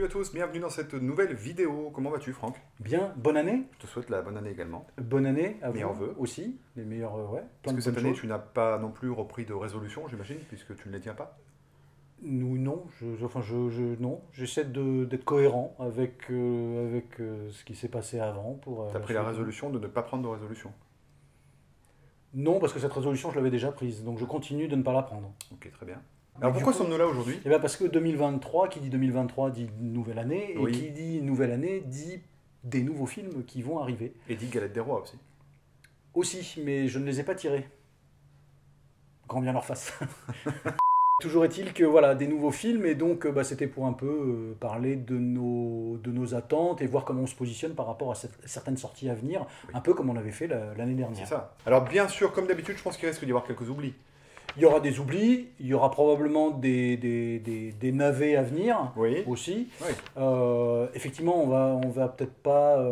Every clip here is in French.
Salut à tous, bienvenue dans cette nouvelle vidéo. Comment vas-tu, Franck? Bien, bonne année. Je te souhaite la bonne année également. Bonne année à Meilleurs vous vœux. aussi, les meilleurs, ouais. Parce que cette année, tu n'as pas non plus repris de résolution, j'imagine, puisque tu ne les tiens pas. Nous, non, non, j'essaie d'être cohérent avec, ce qui s'est passé avant. Tu as pris la résolution de ne pas prendre de résolution. Non, parce que cette résolution, je l'avais déjà prise, donc je continue de ne pas la prendre. Ok, très bien. Alors pourquoi sommes-nous là aujourd'hui? Eh bien parce que 2023, qui dit 2023 dit nouvelle année, Oui. et qui dit nouvelle année dit des nouveaux films qui vont arriver. Et dit Galette des Rois aussi. Aussi, mais je ne les ai pas tirés. Grand bien leur face. Toujours est-il que voilà, des nouveaux films, et donc c'était pour un peu parler de nos attentes et voir comment on se positionne par rapport à certaines sorties à venir, Oui. un peu comme on avait fait l'année dernière. C'est ça. Alors bien sûr, comme d'habitude, je pense qu'il risque d'y avoir quelques oublis. Il y aura des oublis, il y aura probablement des navets à venir Oui. aussi. Oui. Effectivement, on va peut-être pas...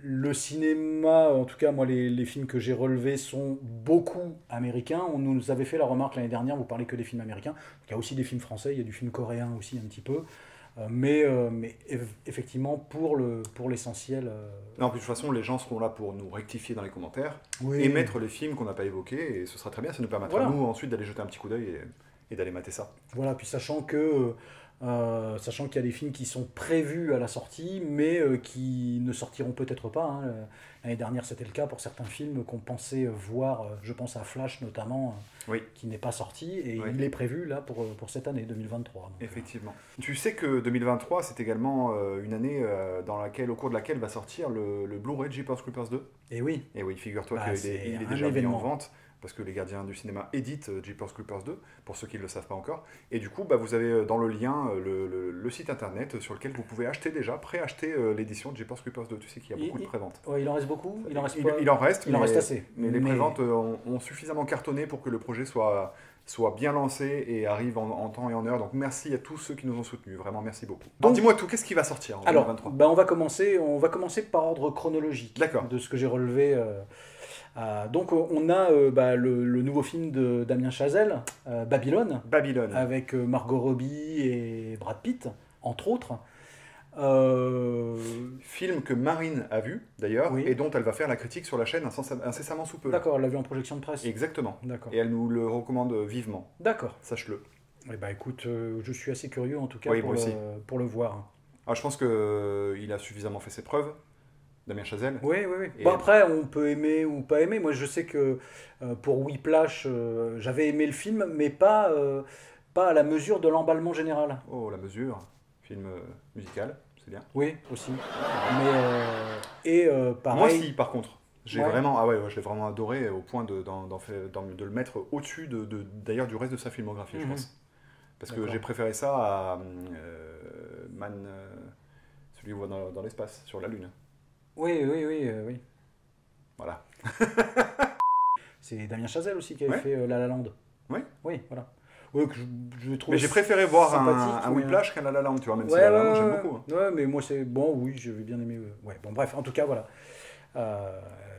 le cinéma, en tout cas moi les films que j'ai relevés sont beaucoup américains. On nous avait fait la remarque l'année dernière, vous parlez que des films américains. Il y a aussi des films français, il y a du film coréen aussi un petit peu. Mais effectivement, pour l'essentiel... Non, puis de toute façon, les gens seront là pour nous rectifier dans les commentaires, oui. émettre les films qu'on n'a pas évoqués, et ce sera très bien, ça nous permettra Voilà. nous ensuite d'aller jeter un petit coup d'œil et d'aller mater ça. Voilà, puis sachant qu'il y a des films qui sont prévus à la sortie, mais qui ne sortiront peut-être pas. Hein. L'année dernière, c'était le cas pour certains films qu'on pensait voir, je pense à Flash notamment, Oui. qui n'est pas sorti, et Oui. il est prévu là pour cette année 2023. Donc, Effectivement. Tu sais que 2023, c'est également une année au cours de laquelle va sortir le Blu-ray de Jeepers Creepers 2. Et oui, Et oui, figure-toi Bah, qu'il c'est est un déjà mis en événement. vente, parce que les gardiens du cinéma éditent Jeepers Creepers 2, pour ceux qui ne le savent pas encore. Et du coup, vous avez dans le lien le site internet sur lequel vous pouvez acheter déjà, préacheter l'édition de Jeepers Creepers 2. Tu sais qu'il y a beaucoup de préventes. Ouais, il en reste beaucoup. Il en reste assez. Mais les préventes ont suffisamment cartonné pour que le projet soit bien lancé et arrive en temps et en heure. Donc merci à tous ceux qui nous ont soutenus. Vraiment, merci beaucoup. Donc dis-moi tout, qu'est-ce qui va sortir en 2023? On va commencer par ordre chronologique. D'accord. De ce que j'ai relevé. Donc on a le nouveau film de Damien Chazelle, Babylone, avec Margot Robbie et Brad Pitt, entre autres. Film que Marine a vu, d'ailleurs, Oui. et dont elle va faire la critique sur la chaîne incessamment sous peu. D'accord, elle l'a vu en projection de presse. Exactement. D'accord. Et elle nous le recommande vivement. D'accord. Sache-le. Eh ben, écoute, je suis assez curieux en tout cas Oui, moi aussi. pour le voir. Alors, je pense qu'il a suffisamment fait ses preuves, Damien Chazelle. Oui. Et Bon, après, on peut aimer ou pas aimer. Moi, je sais que pour Whiplash, j'avais aimé le film, mais pas à la mesure de l'emballement général. Oh, La Mesure, film musical, c'est bien. Oui, aussi. Mais, pareil... Moi, si, par contre. J'ai Ouais. vraiment, je l'ai vraiment adoré au point de le mettre au-dessus d'ailleurs du reste de sa filmographie, je Mhm. pense. Parce que D'accord. j'ai préféré ça à celui où on va dans l'espace, sur la Lune. Oui. Voilà. C'est Damien Chazelle aussi qui avait Ouais. fait La La Land. Oui. Oui, voilà. Oui, que je trouve Mais j'ai préféré voir sympathique, un mais, Whiplash qu'un La La Land, tu vois, même si Ouais, La La Land, j'aime beaucoup. Hein. ouais, mais moi c'est bon, oui, j'avais bien aimé. Ouais, bon, bref, en tout cas, voilà.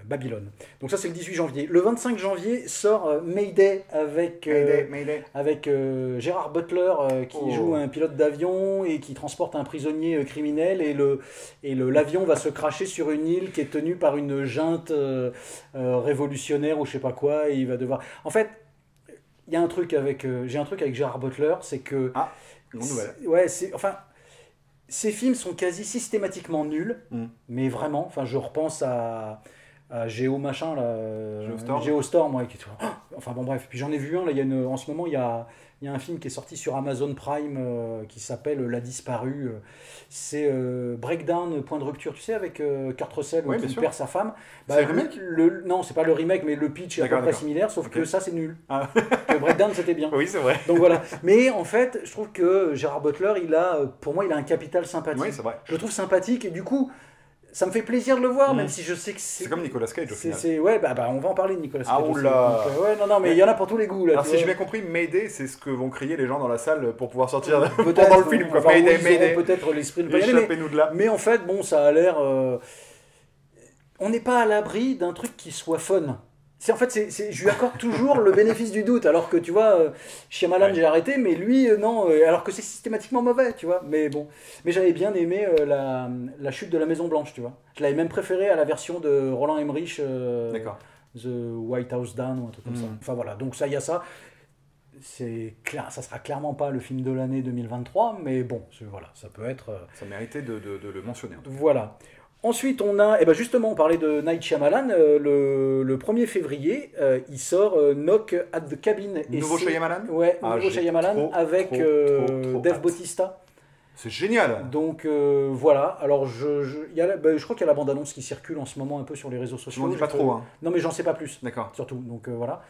Babylone. Donc ça, c'est le 18 janvier. Le 25 janvier sort Mayday avec Gérard Butler qui joue un pilote d'avion et qui transporte un prisonnier criminel, et l'avion va se cracher sur une île qui est tenue par une junte révolutionnaire ou je sais pas quoi, et il va devoir... En fait, il y a un truc j'ai un truc avec Gérard Butler, c'est que... Ah, bonne nouvelle. Ouais, enfin... Ces films sont quasi systématiquement nuls, mais vraiment, enfin, je repense à Géo machin, là, Geostorm, ouais, qui est... Enfin bon, bref, puis j'en ai vu un, là, en ce moment, il y a un film qui est sorti sur Amazon Prime qui s'appelle La Disparue. C'est Breakdown, point de rupture, tu sais, avec Kurt Russell, Oui, qui perd sa femme. C'est le remake Non, c'est pas le remake, mais le pitch est à peu près similaire, sauf que ça, c'est nul. Ah. Que Breakdown, c'était bien. Oui, c'est vrai. Donc voilà. Mais en fait, je trouve que Gérard Butler, pour moi, il a un capital sympathique. Oui, c'est vrai. Je le trouve sympathique, et du coup, ça me fait plaisir de le voir, Mm. même si je sais que C'est comme Nicolas Cage au final. Ouais, on va en parler de Nicolas Cage. Ah, aussi. oula. Donc, ouais, non, mais il y en a pour tous les goûts. Là, Alors tu si vois. j'ai bien compris, Mayday, c'est ce que vont crier les gens dans la salle pour pouvoir sortir Peut-être, pendant le film. Quoi. enfin, Mayday, oui, ils Mayday. auront peut-être l'esprit de pas y aller, Échappez-nous de là. mais en fait, bon, ça a l'air... On n'est pas à l'abri d'un truc qui soit fun. En fait, je lui accorde toujours le bénéfice du doute, alors que tu vois, Shyamalan j'ai arrêté, mais lui non, alors que c'est systématiquement mauvais, tu vois. Mais bon, mais j'avais bien aimé la chute de la Maison Blanche, tu vois. Je l'avais même préféré à la version de Roland Emmerich, The White House Down ou un truc comme ça. Enfin voilà, donc ça, il y a ça. C'est clair, ça sera clairement pas le film de l'année 2023, mais bon, voilà, ça peut être. Ça méritait de le mentionner. En tout cas. Voilà. Ensuite, on a, ben justement, on parlait de Night Shyamalan, le 1er février, il sort Knock at the Cabin. Nouveau Shyamalan ? Ouais, nouveau Shyamalan avec Dave Bautista. C'est génial. Donc voilà, alors je crois qu'il y a la bande-annonce qui circule en ce moment un peu sur les réseaux sociaux. Je m'en dis pas trop. Hein. Non mais j'en sais pas plus. D'accord. Surtout, donc voilà.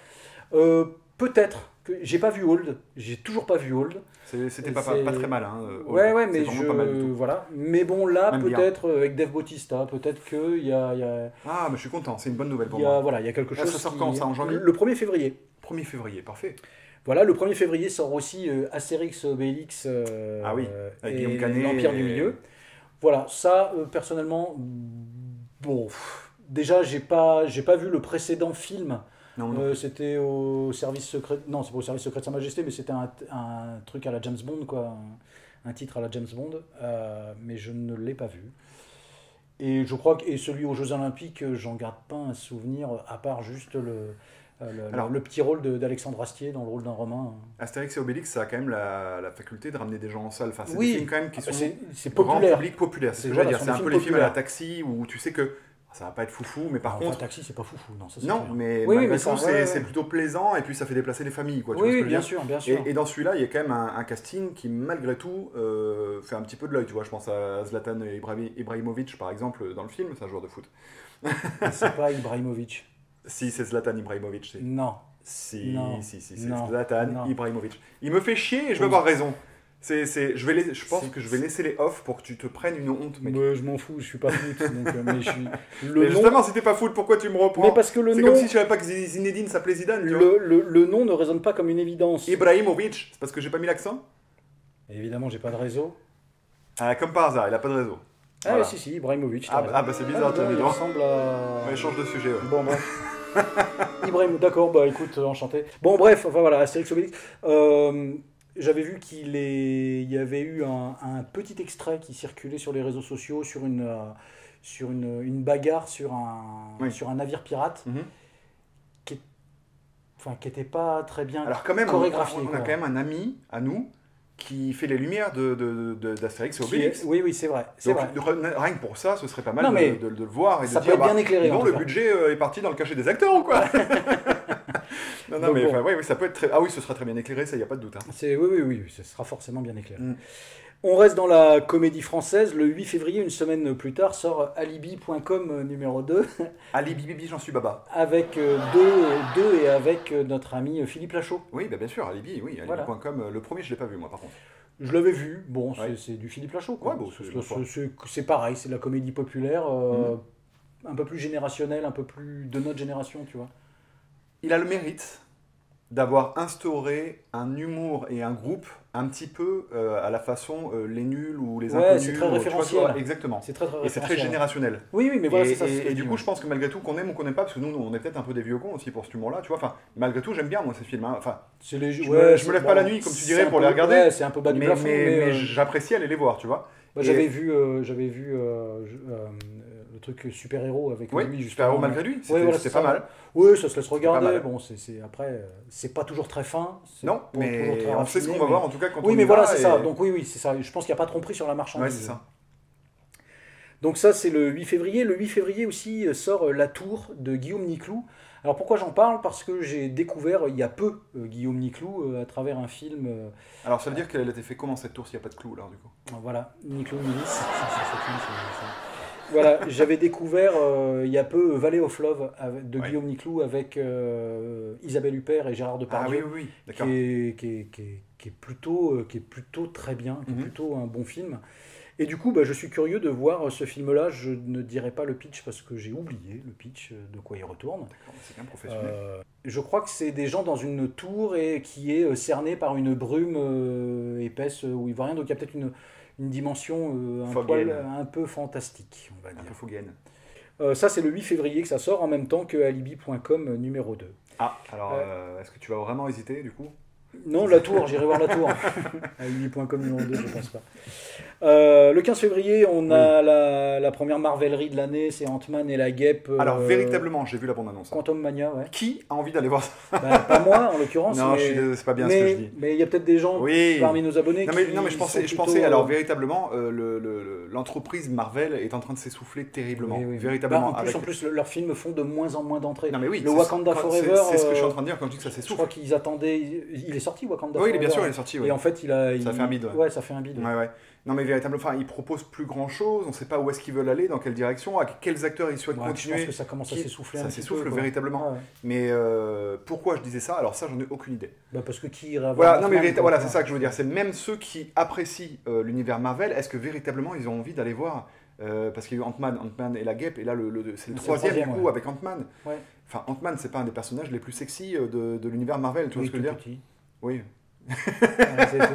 Peut-être que j'ai pas vu Old, j'ai toujours pas vu Old. C'était pas très mal. Hein, ouais, mais pas mal du tout. voilà. Mais bon, là, peut-être avec Dave Bautista, peut-être qu'il y a. Ah, mais je suis content, c'est une bonne nouvelle pour moi. Voilà, il y a quelque chose. Ça sort quand ça, en janvier ? Le 1er février. 1er février, parfait. Voilà, le 1er février sort aussi Astérix, Obélix avec et Guillaume Canet l'Empire du Milieu. Voilà, ça, personnellement, bon, déjà, j'ai pas vu le précédent film. Non. C'était au service secret. Non, c'est pas au service secret de Sa Majesté, mais c'était un truc à la James Bond, quoi. Un titre à la James Bond. Mais je ne l'ai pas vu. Et je crois que celui aux Jeux Olympiques, j'en garde pas un souvenir, à part juste le petit rôle d'Alexandre Astier dans le rôle d'un Romain. Astérix et Obélix, ça a quand même la faculté de ramener des gens en salle. Enfin, c'est des films quand même qui sont c'est populaire. Grand public populaire. C'est ce que j'allais dire. C'est un peu les films à la Taxi où tu sais que ça va pas être foufou, mais par contre. Taxi, c'est pas foufou, non. Ça, non, mais c'est plutôt plaisant et puis ça fait déplacer les familles, quoi. Oui, bien sûr. Et dans celui-là, il y a quand même un casting qui, malgré tout, fait un petit peu de l'œil. Tu vois, je pense à Zlatan Ibrahimovic, par exemple, dans le film. C'est un joueur de foot. C'est pas Ibrahimovic. Si, c'est Zlatan Ibrahimovic. Non. Si, c'est Zlatan Ibrahimovic. Il me fait chier et je veux avoir raison. Je pense que je vais laisser les off pour que tu te prennes une honte, mec. Je m'en fous, je suis pas foot. Mais justement, si t'es pas foot, pourquoi tu me reprends ? Mais parce que c'est comme si je savais pas que Zinedine s'appelait Zidane. Le nom ne résonne pas comme une évidence. Ibrahimovic, c'est parce que j'ai pas mis l'accent ? Évidemment, j'ai pas de réseau. Ah, comme par hasard, il a pas de réseau. Ah voilà. Si, Ibrahimovic. Bah c'est bizarre, tu as il ressemble à... Ouais, change de sujet, ouais. Bon, Ibrahim, d'accord, bah écoute, enchanté. Bon, bref, enfin voilà, Astérix Obélix. J'avais vu qu'il y avait eu un petit extrait qui circulait sur les réseaux sociaux sur une bagarre sur un navire pirate qui était pas très bien chorégraphié. On a quand même un ami à nous qui fait les lumières d'Astérix et Obélix. Oui, c'est vrai. Rien que pour ça, ce serait pas mal de le voir et ça de peut dire, être bien éclairé. Non, le budget est parti dans le cachet des acteurs ou quoi ? Non, mais oui, ça peut être très... Ah oui, ce sera très bien éclairé, ça, il n'y a pas de doute. Hein. Oui, ce sera forcément bien éclairé. On reste dans la comédie française. Le 8 février, une semaine plus tard, sort Alibi.com numéro 2. Alibi Bibi, j'en suis baba. Avec deux et avec notre ami Philippe Lachaud. Oui, bien sûr, Alibi, oui. Alibi.com, le premier, je ne l'ai pas vu, moi, par contre. Je l'avais vu. Bon, c'est du Philippe Lachaud, quoi. Ouais, c'est pareil, c'est de la comédie populaire, un peu plus générationnelle, un peu plus de notre génération, tu vois. Il a le mérite d'avoir instauré un humour et un groupe un petit peu à la façon les nuls ou les inconnus. C'est très référentiel. Exactement. C'est très et c'est très générationnel. Oui, mais voilà, c'est ça. Et du coup, je pense que malgré tout, qu'on aime ou qu'on n'aime pas, parce que nous, on est peut-être un peu des vieux cons aussi pour ce humour-là, tu vois. Enfin, malgré tout, j'aime bien, moi, ces films. Hein. Enfin, je me lève pas la nuit, comme tu dirais, pour les regarder. Ouais, c'est un peu bas du plafond. Mais j'apprécie aller les voir, tu vois. J'avais vu le truc super-héros avec lui. Super-héros malgré lui, c'était pas mal. Oui, ça se laisse regarder. Bon, après, c'est pas toujours très fin. Non, mais on sait ce qu'on va voir, en tout cas, quand on Oui, mais voilà, c'est ça. Donc oui, c'est ça. Je pense qu'il n'y a pas de tromperie sur la marchandise. Ouais, c'est ça. Donc ça, c'est le 8 février. Le 8 février aussi sort La Tour de Guillaume Niclou. Alors pourquoi j'en parle ? Parce que j'ai découvert il y a peu Guillaume Niclou à travers un film. Alors ça veut dire qu'elle a été fait comment cette tour s'il n'y a pas de clou là, du coup ? Voilà, Niclou Milice. Voilà, j'avais découvert il y a peu Valley of Love de Guillaume Niclou avec Isabelle Huppert et Gérard Depardieu. Ah oui, d'accord. Qui est plutôt très bien, qui est plutôt un bon film. Et du coup, je suis curieux de voir ce film-là. Je ne dirai pas le pitch parce que j'ai oublié le pitch de quoi il retourne. C'est bien professionnel. Je crois que c'est des gens dans une tour et qui est cernée par une brume épaisse où il ne voit rien. Donc il y a peut-être une dimension un peu fantastique, on va dire. Un peu Fogienne. Ça, c'est le 8 février que ça sort, en même temps que Alibi.com numéro 2. Ah, alors, est-ce que tu vas vraiment hésiter, du coup? Non, la tour, j'irai voir la tour. Alibi.com numéro 2, je pense pas. Le 15 février, on a la première Marvelerie de l'année, c'est Ant-Man et la Guêpe. Alors, véritablement, j'ai vu la bande-annonce. Quantum Mania, ouais. Qui a envie d'aller voir ça? Pas moi, en l'occurrence. Non, c'est pas bien ce que je dis. Mais il y a peut-être des gens parmi nos abonnés non, mais je pensais alors, véritablement, l'entreprise Marvel est en train de s'essouffler terriblement. Oui. Véritablement. En plus, leurs films font de moins en moins d'entrées. Non, mais oui, le Wakanda Forever. C'est ce que je suis en train de dire quand je dis que ça s'essouffle. Je crois qu'ils attendaient. Il est sorti, Wakanda Forever. Oui, bien sûr, il est sorti. Et en fait, ça fait un bide. Ouais, ça fait un bide. Ouais. Non, mais véritablement, ils proposent plus grand chose. On ne sait pas où est-ce qu'ils veulent aller, dans quelle direction, à quels acteurs ils souhaitent continuer. Je pense que ça commence à s'essouffler. Ça s'essouffle véritablement. Ouais. Mais pourquoi je disais ça? Alors ça, j'en ai aucune idée. Parce que qui ira voir voilà, c'est ça que je veux dire. C'est même ceux qui apprécient l'univers Marvel, est-ce que véritablement ils ont envie d'aller voir parce qu'il y a eu Ant-Man et la Guêpe, et là c'est le troisième du coup avec Ant-Man. Ouais. Enfin, Ant-Man, c'est pas un des personnages les plus sexy de l'univers Marvel, tu vois ce que je veux dire? Oui. C'est tout.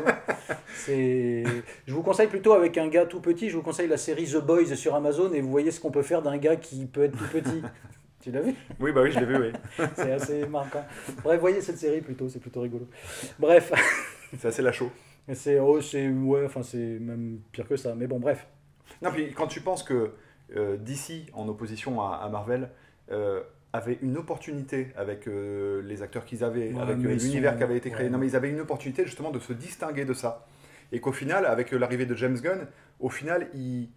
Je vous conseille plutôt avec un gars tout petit, je vous conseille la série The Boys sur Amazon et vous voyez ce qu'on peut faire d'un gars qui peut être tout petit. Tu l'as vu? Oui, je l'ai vu, oui. C'est assez marquant. Bref, voyez cette série plutôt, c'est plutôt rigolo. Bref. C'est assez lachaud. C'est même pire que ça, mais bon, bref. Non, puis quand tu penses que DC, en opposition à Marvel, avait une opportunité avec les acteurs qu'ils avaient, avec l'univers qui avait été créé. Ouais. Non, mais ils avaient une opportunité justement de se distinguer de ça. Et qu'au final, avec l'arrivée de James Gunn, au final, ils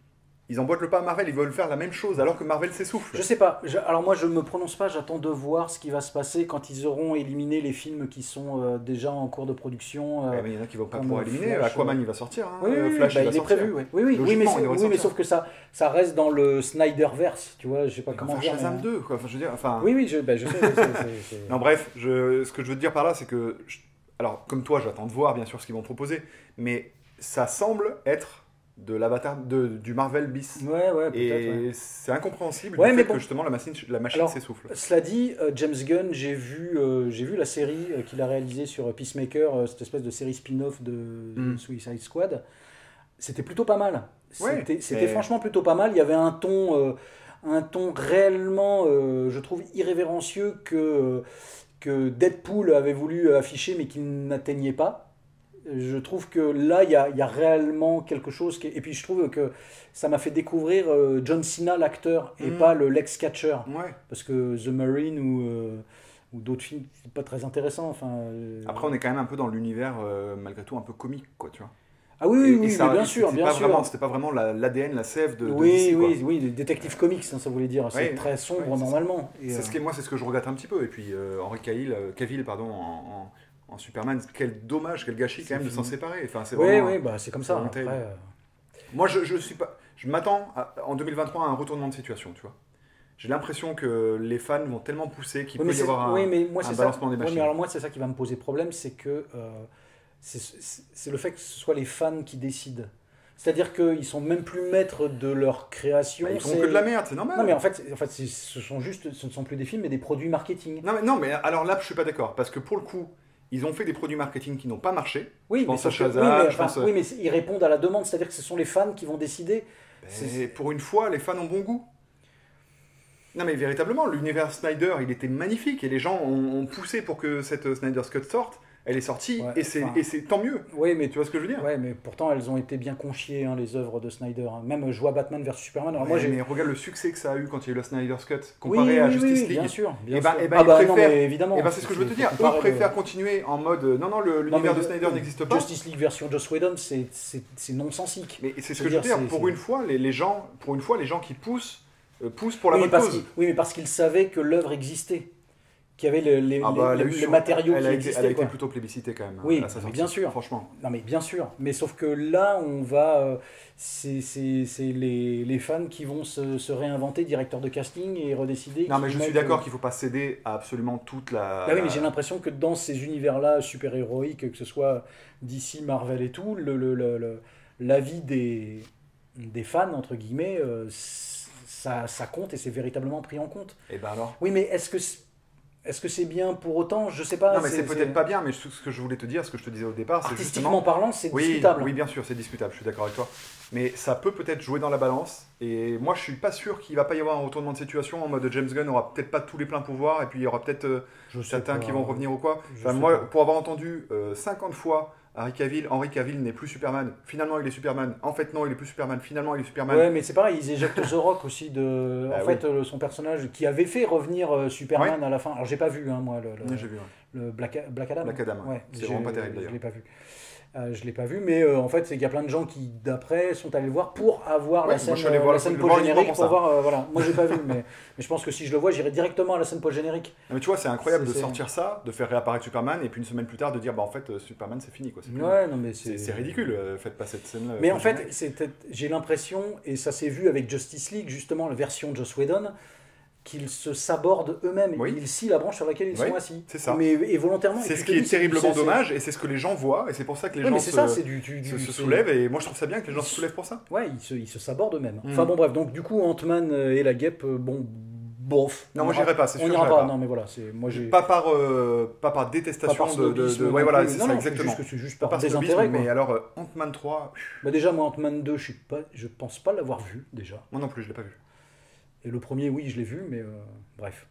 emboîtent le pas à Marvel, ils veulent faire la même chose alors que Marvel s'essouffle. Je sais pas. Alors moi, je me prononce pas, j'attends de voir ce qui va se passer quand ils auront éliminé les films qui sont déjà en cours de production. Mais il y en a qui vont pas pouvoir éliminer. Flash, Aquaman, il va sortir. Hein. Oui, Flash, il est prévu. Oui, mais sauf que ça reste dans le Snyderverse, tu vois, je sais pas comment dire. Shazam 2, quoi. Enfin, je veux dire, Oui, je sais. Non, bref, ce que je veux te dire par là, c'est que, alors, comme toi, j'attends de voir, bien sûr, ce qu'ils vont proposer, mais ça semble être de l'avatar du Marvel bis. Ouais, peut-être. Et c'est incompréhensible que justement la machine s'essouffle. Cela dit, James Gunn, j'ai vu la série qu'il a réalisée sur Peacemaker, cette espèce de série spin-off de Suicide Squad. C'était plutôt pas mal. C'était franchement plutôt pas mal. Il y avait un ton réellement, je trouve, irrévérencieux que Deadpool avait voulu afficher mais qu'il n'atteignait pas. Je trouve que là, il y a réellement quelque chose qui... Et puis je trouve que ça m'a fait découvrir John Cena, l'acteur, et pas le Lex Catcher. Ouais. Parce que The Marine ou d'autres films, c'est pas très intéressant. Après, on est quand même un peu dans l'univers, malgré tout, un peu comique, quoi, tu vois. Ah oui, mais bien sûr. C'était pas vraiment l'ADN, la sève de DC, quoi. Oui, des détectives comics, ça voulait dire. C'est très sombre, normalement. Moi, c'est ce que je regrette un petit peu. Et puis, Henry Cavill, en Superman, quel dommage, quel gâchis quand même de s'en séparer. Enfin, c'est vraiment, c'est comme ça. Après, moi, je m'attends en 2023 à un retournement de situation, tu vois. J'ai l'impression que les fans vont tellement pousser qu'il peut y avoir un balancement des machines. Mais alors moi, c'est ça qui va me poser problème, c'est que c'est le fait que ce soit les fans qui décident. C'est-à-dire qu'ils sont même plus maîtres de leur création. Ils font que de la merde, c'est normal. Non, mais en fait ce ne sont plus des films, mais des produits marketing. Non, mais alors là, je suis pas d'accord, parce que pour le coup, ils ont fait des produits marketing qui n'ont pas marché. Oui, je pense à Shazam. Mais ils répondent à la demande, c'est-à-dire que ce sont les fans qui vont décider. Pour une fois, les fans ont bon goût. Non, mais véritablement, l'univers Snyder, il était magnifique, et les gens ont poussé pour que cette Snyder's Cut sorte. Elle est sortie, et c'est tant mieux. Oui, mais tu vois ce que je veux dire? Oui, mais pourtant elles ont été bien conchiées, les œuvres de Snyder. Même je vois Batman vs Superman. Alors mais regarde le succès que ça a eu quand il y a eu la Snyder's Cut comparé à Justice League. Bien sûr. Évidemment. Et c'est ce que je veux te dire. Eux préfèrent continuer en mode l'univers de Snyder n'existe pas. Justice League version Joss Whedon, c'est non-sensique. Mais c'est ce que je veux dire. Pour une fois, les gens qui poussent pour la bonne cause. Oui, mais parce qu'ils savaient que l'œuvre existait. Qui avait les matériaux qui existaient. Elle a été plutôt plébiscitée quand même. Oui, bien sûr. Franchement. Non, mais bien sûr. Mais sauf que là, on va... c'est les fans qui vont se réinventer directeur de casting et redécider... Non, mais je suis d'accord qu'il ne faut pas céder à absolument toute la... Bah oui, mais j'ai l'impression que dans ces univers-là, super-héroïques, que ce soit DC, Marvel et tout, l'avis des fans, entre guillemets, ça compte et c'est véritablement pris en compte. Et ben alors? Oui, mais est-ce que... Est-ce que c'est bien pour autant? Je sais pas. Non, mais c'est peut-être pas bien, mais ce que je voulais te dire, ce que je te disais au départ, c'est artistiquement justement... parlant, c'est Oui, discutable. oui, bien sûr, c'est discutable, je suis d'accord avec toi. Mais ça peut peut-être jouer dans la balance. Et moi, je suis pas sûr qu'il va pas y avoir un retournement de situation en mode James Gunn aura peut-être pas tous les pleins pouvoirs, et puis il y aura peut-être certains qui vont revenir ou quoi. Enfin, moi, pour avoir entendu 50 fois Henry Cavill n'est plus Superman, finalement il est Superman, en fait non, il est plus Superman, finalement il est Superman. Ouais, mais c'est pareil, ils éjectent The Rock aussi de. En fait, son personnage qui avait fait revenir Superman à la fin. Alors, j'ai pas vu, hein, moi, j'ai vu, le Black Adam. Black Adam, ouais. C'est vraiment pas terrible d'ailleurs. Je l'ai pas vu. Je l'ai pas vu, mais en fait, c'est qu'il y a plein de gens qui, d'après, sont allés le voir pour avoir la scène post-générique. Pour voir, voilà. Moi, j'ai pas vu, mais je pense que si je le vois, j'irai directement à la scène post-générique. Mais tu vois, c'est incroyable de sortir ça, de faire réapparaître Superman, et puis une semaine plus tard de dire, bah en fait, Superman, c'est fini, quoi. Ouais, non, mais c'est ridicule, faites pas cette scène-là. Mais en fait, j'ai l'impression, et ça s'est vu avec Justice League, justement, la version de Joss Whedon, qu'ils se sabordent eux-mêmes. Oui. Ils scient la branche sur laquelle ils sont assis. C'est ça. Et volontairement. C'est ce qui est terriblement dommage, et c'est ce que les gens voient, et c'est pour ça que les gens se soulèvent, et moi je trouve ça bien que les gens se soulèvent pour ça. Ouais, ils se sabordent eux-mêmes. Enfin bon, bref, donc du coup, Ant-Man et la guêpe, bof. Non, moi j'irai pas, c'est sûr. On ira pas, non, mais voilà. Pas par détestation ouais, voilà, c'est ça, exactement. C'est juste par désintérêt. Mais alors, Ant-Man 3. Bah déjà, moi, Ant-Man 2, je pense pas l'avoir vu, déjà. Moi non plus, je l'ai pas vu. Et le premier, oui, je l'ai vu, mais bref.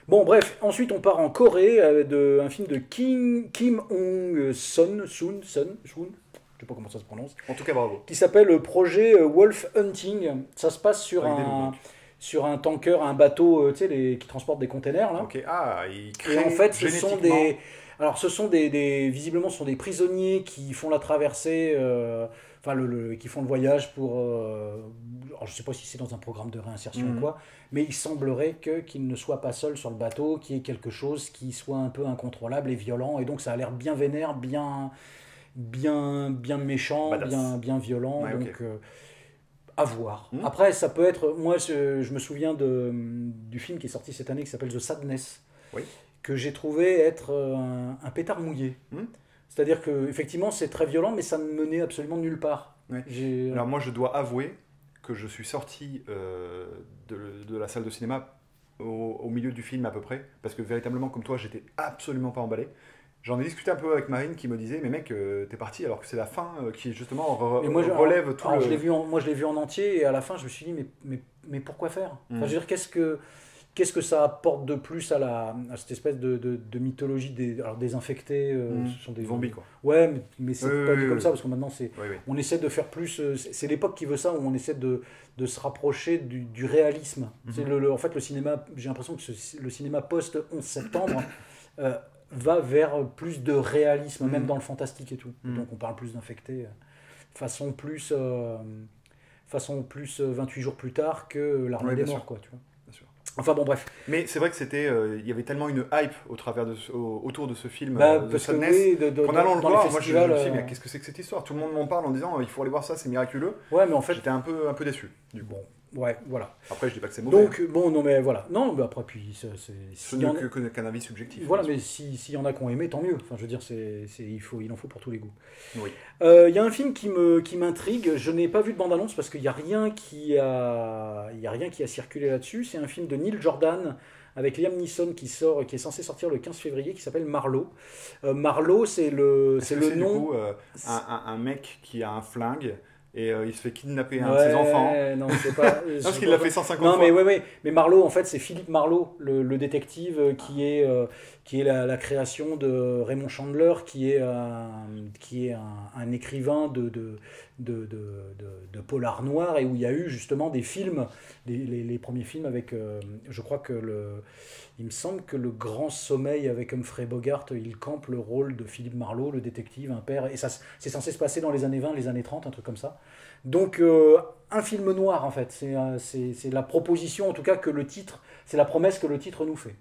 Bon, bref, ensuite on part en Corée un film de Kim Hong-sun, je sais pas comment ça se prononce. En tout cas, bravo. Qui s'appelle le projet Wolf Hunting. Ça se passe sur un tanker, un bateau, tu sais, qui transporte des containers, là. Ok, il crée et en fait, visiblement, ce sont des prisonniers qui font la traversée, qui font le voyage pour... alors, je ne sais pas si c'est dans un programme de réinsertion ou quoi, mais il semblerait qu'ils ne soient pas seuls sur le bateau, qu'il y ait quelque chose qui soit un peu incontrôlable et violent, et donc ça a l'air bien vénère, bien méchant, bien violent, ouais, donc à voir. Après, ça peut être... Moi, je me souviens du film qui est sorti cette année qui s'appelle The Sadness, que j'ai trouvé être un pétard mouillé. C'est-à-dire que effectivement c'est très violent, mais ça ne menait absolument nulle part. Ouais. Alors moi je dois avouer que je suis sorti de la salle de cinéma au milieu du film à peu près, parce que véritablement comme toi j'étais absolument pas emballé. J'en ai discuté un peu avec Marine qui me disait mais mec t'es parti alors que c'est la fin qui justement relève tout le... Moi je l'ai vu en entier et à la fin je me suis dit mais pourquoi faire enfin, je veux dire qu'est-ce que ça apporte de plus à cette espèce de mythologie des infectés ce sont des zombies quoi. Ouais, mais c'est pas dit comme ça parce que maintenant on essaie de faire plus. C'est l'époque qui veut ça où on essaie de se rapprocher du réalisme. En fait, le cinéma, j'ai l'impression que le cinéma post 11 septembre va vers plus de réalisme, même dans le fantastique et tout. Donc on parle plus d'infectés façon plus 28 jours plus tard que l'armée des morts, quoi, tu vois. Enfin bon, bref. Mais c'est vrai que c'était, il y avait tellement une hype autour de ce film de Sadness, qu'en allant le voir, moi je me suis dit mais qu'est-ce que c'est que cette histoire? Tout le monde m'en parle en disant il faut aller voir ça, c'est miraculeux. Ouais, mais en fait j'étais un peu déçu. Bon, ouais, voilà. Après je dis pas que c'est mauvais. Donc bon, non mais voilà, non, mais après puis ce n'est qu'un avis subjectif. Voilà, mais s'il y en a qui ont aimé, tant mieux. Enfin, je veux dire, il en faut pour tous les goûts. Oui. Il y a un film qui m'intrigue. Je n'ai pas vu de bande-annonce parce qu'il n'y a rien qui a circulé là-dessus. C'est un film de Neil Jordan avec Liam Neeson qui est censé sortir le 15 février, qui s'appelle Marlowe. Marlowe, c'est le nom. Du coup, un mec qui a un flingue. Et il se fait kidnapper un de ses enfants. Non, c'est pas. Parce qu'il l'a fait 150 fois. Non, mais Marlowe, en fait, c'est Philippe Marlowe, le détective qui est la création de Raymond Chandler, qui est un écrivain de polar noir, et où il y a eu justement des films, les premiers films avec, je crois que il me semble que Le Grand Sommeil avec Humphrey Bogart, il campe le rôle de Philippe Marlowe, le détective, un père, et ça c'est censé se passer dans les années 20, les années 30, un truc comme ça. Donc un film noir en fait, c'est la proposition en tout cas que le titre, c'est la promesse que le titre nous fait.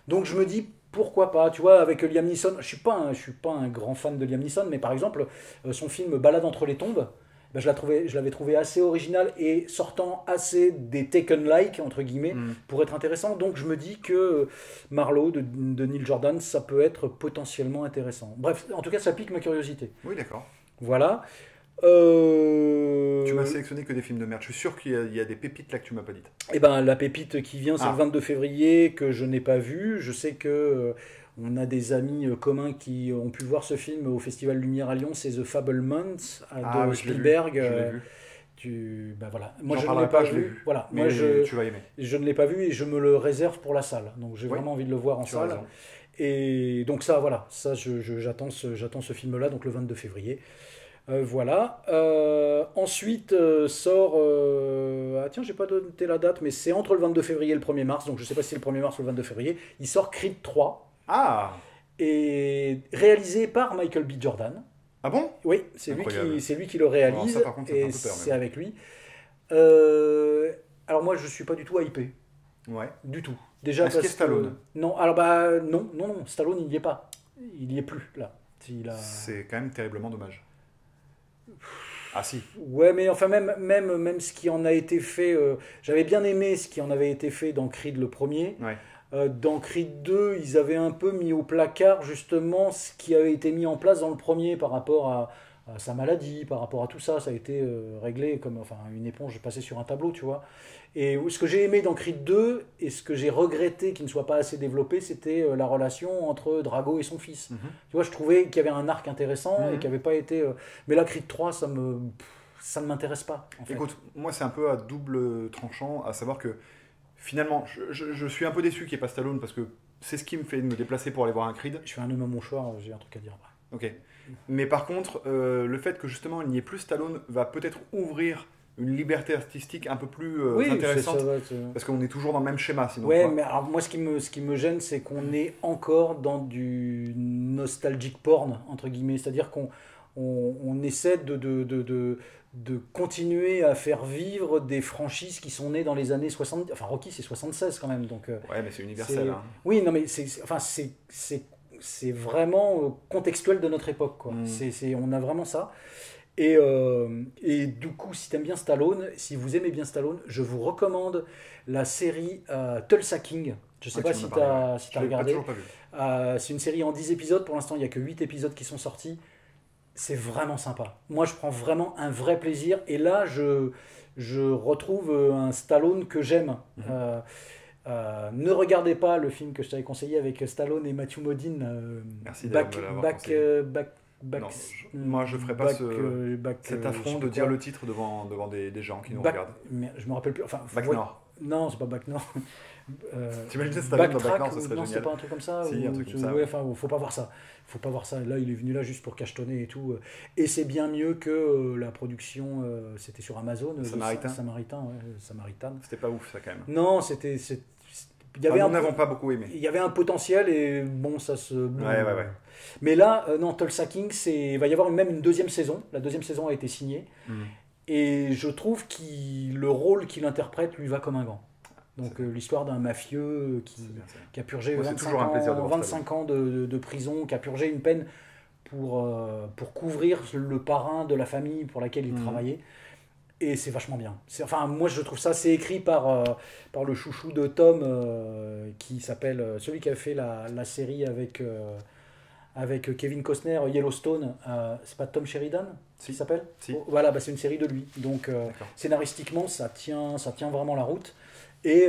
Donc je me dis pourquoi pas, tu vois, avec Liam Neeson, je suis pas un grand fan de Liam Neeson, mais par exemple son film Balade entre les tombes, ben, je l'avais trouvé assez original et sortant assez des Taken-like, entre guillemets, pour être intéressant. Donc je me dis que Marlowe de Neil Jordan, ça peut être potentiellement intéressant. Bref, en tout cas, ça pique ma curiosité. Oui, d'accord. Voilà. Tu m'as sélectionné que des films de merde. Je suis sûr qu'il y a des pépites là que tu m'as pas dites. Eh ben, la pépite qui vient, c'est le 22 février, que je n'ai pas vu. Je sais que on a des amis communs qui ont pu voir ce film au Festival Lumière à Lyon. C'est The Fabelmans de Oui, Spielberg. Je l'ai vu. Voilà. Moi, je J'en ne l'ai parlerai pas, pas je l'ai vu. vu. Voilà. Mais Moi, tu vas aimer. je ne l'ai pas vu et je me le réserve pour la salle. Donc, j'ai vraiment envie de le voir en salle. Raison. Et donc ça, voilà. Ça, j'attends ce film-là, donc le 22 février. Voilà. Ensuite sort. Ah tiens, j'ai pas noté la date, mais c'est entre le 22 février et le 1er mars, donc je sais pas si c'est le 1er mars ou le 22 février. Il sort Creed 3. Ah. Et réalisé par Michael B. Jordan. Ah bon? Oui, c'est lui qui le réalise. Alors ça, par contre, et un peu peur, c'est avec lui. Alors moi, je suis pas du tout hypé. Ouais. Du tout. Déjà Est-ce qu'il y a Stallone? Non, alors non, Stallone, il n'y est pas. Il n'y est plus là. C'est quand même terriblement dommage. Ah si. Ouais, mais enfin même ce qui en a été fait, j'avais bien aimé ce qui en avait été fait dans Creed le premier. Ouais. Dans Creed 2, ils avaient un peu mis au placard justement ce qui avait été mis en place dans le premier par rapport à sa maladie, par rapport à tout ça. Ça a été réglé comme une éponge passée sur un tableau, tu vois. Et ce que j'ai aimé dans Creed 2 et ce que j'ai regretté qu'il ne soit pas assez développé, c'était la relation entre Drago et son fils. Tu vois, je trouvais qu'il y avait un arc intéressant et qui n'avait pas été... Mais là, Creed 3, ça ne m'intéresse pas. En fait. Écoute, moi c'est un peu à double tranchant, à savoir que finalement, je suis un peu déçu qu'il n'y ait pas Stallone parce que c'est ce qui me fait me déplacer pour aller voir un Creed. Je fais un nœud à mon choix, j'ai un truc à dire après. Ok. Mais par contre, le fait que justement il n'y ait plus Stallone va peut-être ouvrir une liberté artistique un peu plus intéressante. Parce qu'on est toujours dans le même schéma sinon. Ouais, mais alors moi ce qui me gêne, c'est qu'on est encore dans du nostalgic porn, entre guillemets. C'est-à-dire qu'on essaie de continuer à faire vivre des franchises qui sont nées dans les années 70. Enfin, Rocky, c'est 76 quand même. Donc, ouais, mais c'est universel. Hein. Oui, non, mais c'est vraiment contextuel de notre époque. Quoi. On a vraiment ça. Et du coup, si t'aimes bien Stallone, si vous aimez bien Stallone, je vous recommande la série Tulsa King. Je sais pas si t'as regardé. C'est une série en 10 épisodes. Pour l'instant, il n'y a que 8 épisodes qui sont sortis. C'est vraiment sympa. Moi, je prends vraiment un vrai plaisir. Et là, je retrouve un Stallone que j'aime. Ne regardez pas le film que je t'avais conseillé avec Stallone et Matthew Modine. Merci non, moi je ferai pas cet affront de dire le titre devant des gens qui nous regardent. Mais je me rappelle plus. Enfin, Back North. Non, c'est pas Back North. T'imagines Stallone dans Back North, ce serait non, génial. c'est pas un truc comme ça. Si, un truc comme ça. Ouais, enfin, faut pas voir ça. Faut pas voir ça. Là, il est venu là juste pour cachetonner et tout. Et c'est bien mieux que la production. C'était sur Amazon. Samaritain. C'était pas ouf ça quand même. Non, c'était. Nous n'avons pas beaucoup aimé. Il y avait un potentiel et bon, ça se. Ouais. Mais là, non, Tulsa King, il va y avoir même une deuxième saison. La deuxième saison a été signée. Et je trouve que le rôle qu'il interprète lui va comme un gant. Donc l'histoire d'un mafieux qui a purgé 25 ans de prison, qui a purgé une peine pour couvrir le parrain de la famille pour laquelle il travaillait. Et c'est vachement bien. Enfin, moi, je trouve ça, c'est écrit par le chouchou de Tom, qui s'appelle, celui qui a fait la série avec Kevin Costner, Yellowstone. C'est pas Tom Sheridan qui s'appelle? Si. Voilà, c'est une série de lui. Donc, scénaristiquement, ça tient vraiment la route. Et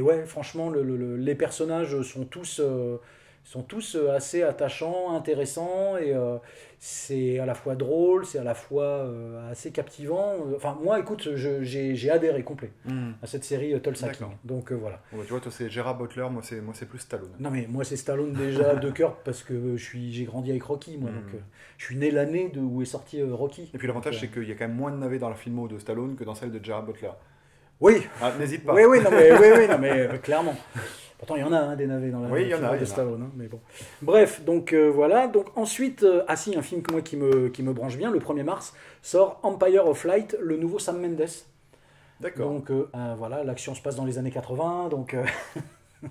ouais, franchement, les personnages sont tous assez attachants, intéressants, et c'est à la fois drôle, c'est à la fois assez captivant. Enfin, moi, écoute, j'ai adhéré complet à cette série Tulsa King. Donc voilà. Ouais, tu vois, toi, c'est Gerard Butler, moi, c'est plus Stallone. Non, mais moi, c'est Stallone déjà de cœur, parce que j'ai grandi avec Rocky, moi. Donc, je suis né l'année où est sorti Rocky. Et puis l'avantage, c'est qu'il y a quand même moins de navets dans la filmo de Stallone que dans celle de Gerard Butler. Oui. Ah, n'hésite pas. Oui, non, mais clairement. Pourtant, il y en a des navets dans la de Stallone. Hein, mais bon. Bref, donc voilà. Donc ensuite, un film que moi qui me branche bien, le 1er mars, sort Empire of Light, le nouveau Sam Mendes. D'accord. Donc voilà, l'action se passe dans les années 80. Donc,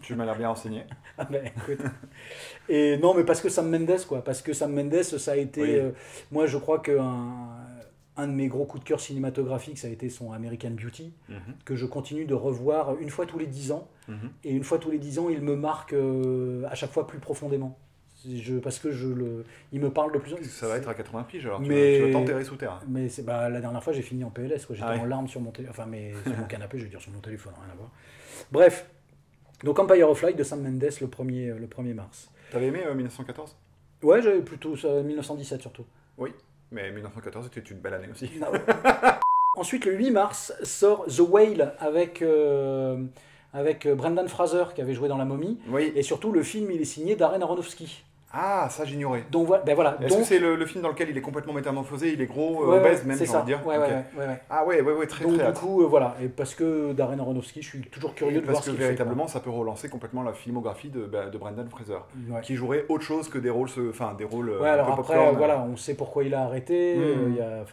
tu m'as l'air bien renseigné. Ah ben, écoute. Et non, mais parce que Sam Mendes, quoi. Parce que Sam Mendes, ça a été... moi, je crois un de mes gros coups de cœur cinématographiques, ça a été son American Beauty, que je continue de revoir une fois tous les 10 ans. Et une fois tous les 10 ans, il me marque à chaque fois plus profondément. Parce que il me parle de plus en plus. Ça va être à 80 piges, alors Mais... tu vas t'enterrer sous terre. Mais la dernière fois, j'ai fini en PLS, quoi. J'étais en larmes sur mon téléphone. Enfin, mais sur mon canapé, je veux dire sur mon téléphone, rien à voir. Bref, donc Empire of Light de Sam Mendes le 1er mars. T'avais aimé 1914 ? Ouais, j'avais plutôt 1917 surtout. Oui, mais 1914 était une belle année aussi. Ensuite, le 8 mars, sort The Whale avec Brendan Fraser qui avait joué dans La Momie. Oui. Et surtout, le film, il est signé Darren Aronofsky. Ah, ça j'ignorais. Donc voilà. Est-ce que c'est le film dans lequel il est complètement métamorphosé, il est gros, obèse même, j'ai envie de dire. Ouais. Ah ouais, très donc, très du hâte. coup, voilà. Et parce que Darren Aronofsky, je suis toujours curieux de voir ce qu'il fait. Parce que véritablement, ça peut relancer complètement la filmographie de Brendan Fraser, qui jouerait autre chose que des rôles, Ouais, alors un peu après, popcorn. voilà, on sait pourquoi il a arrêté. Il y a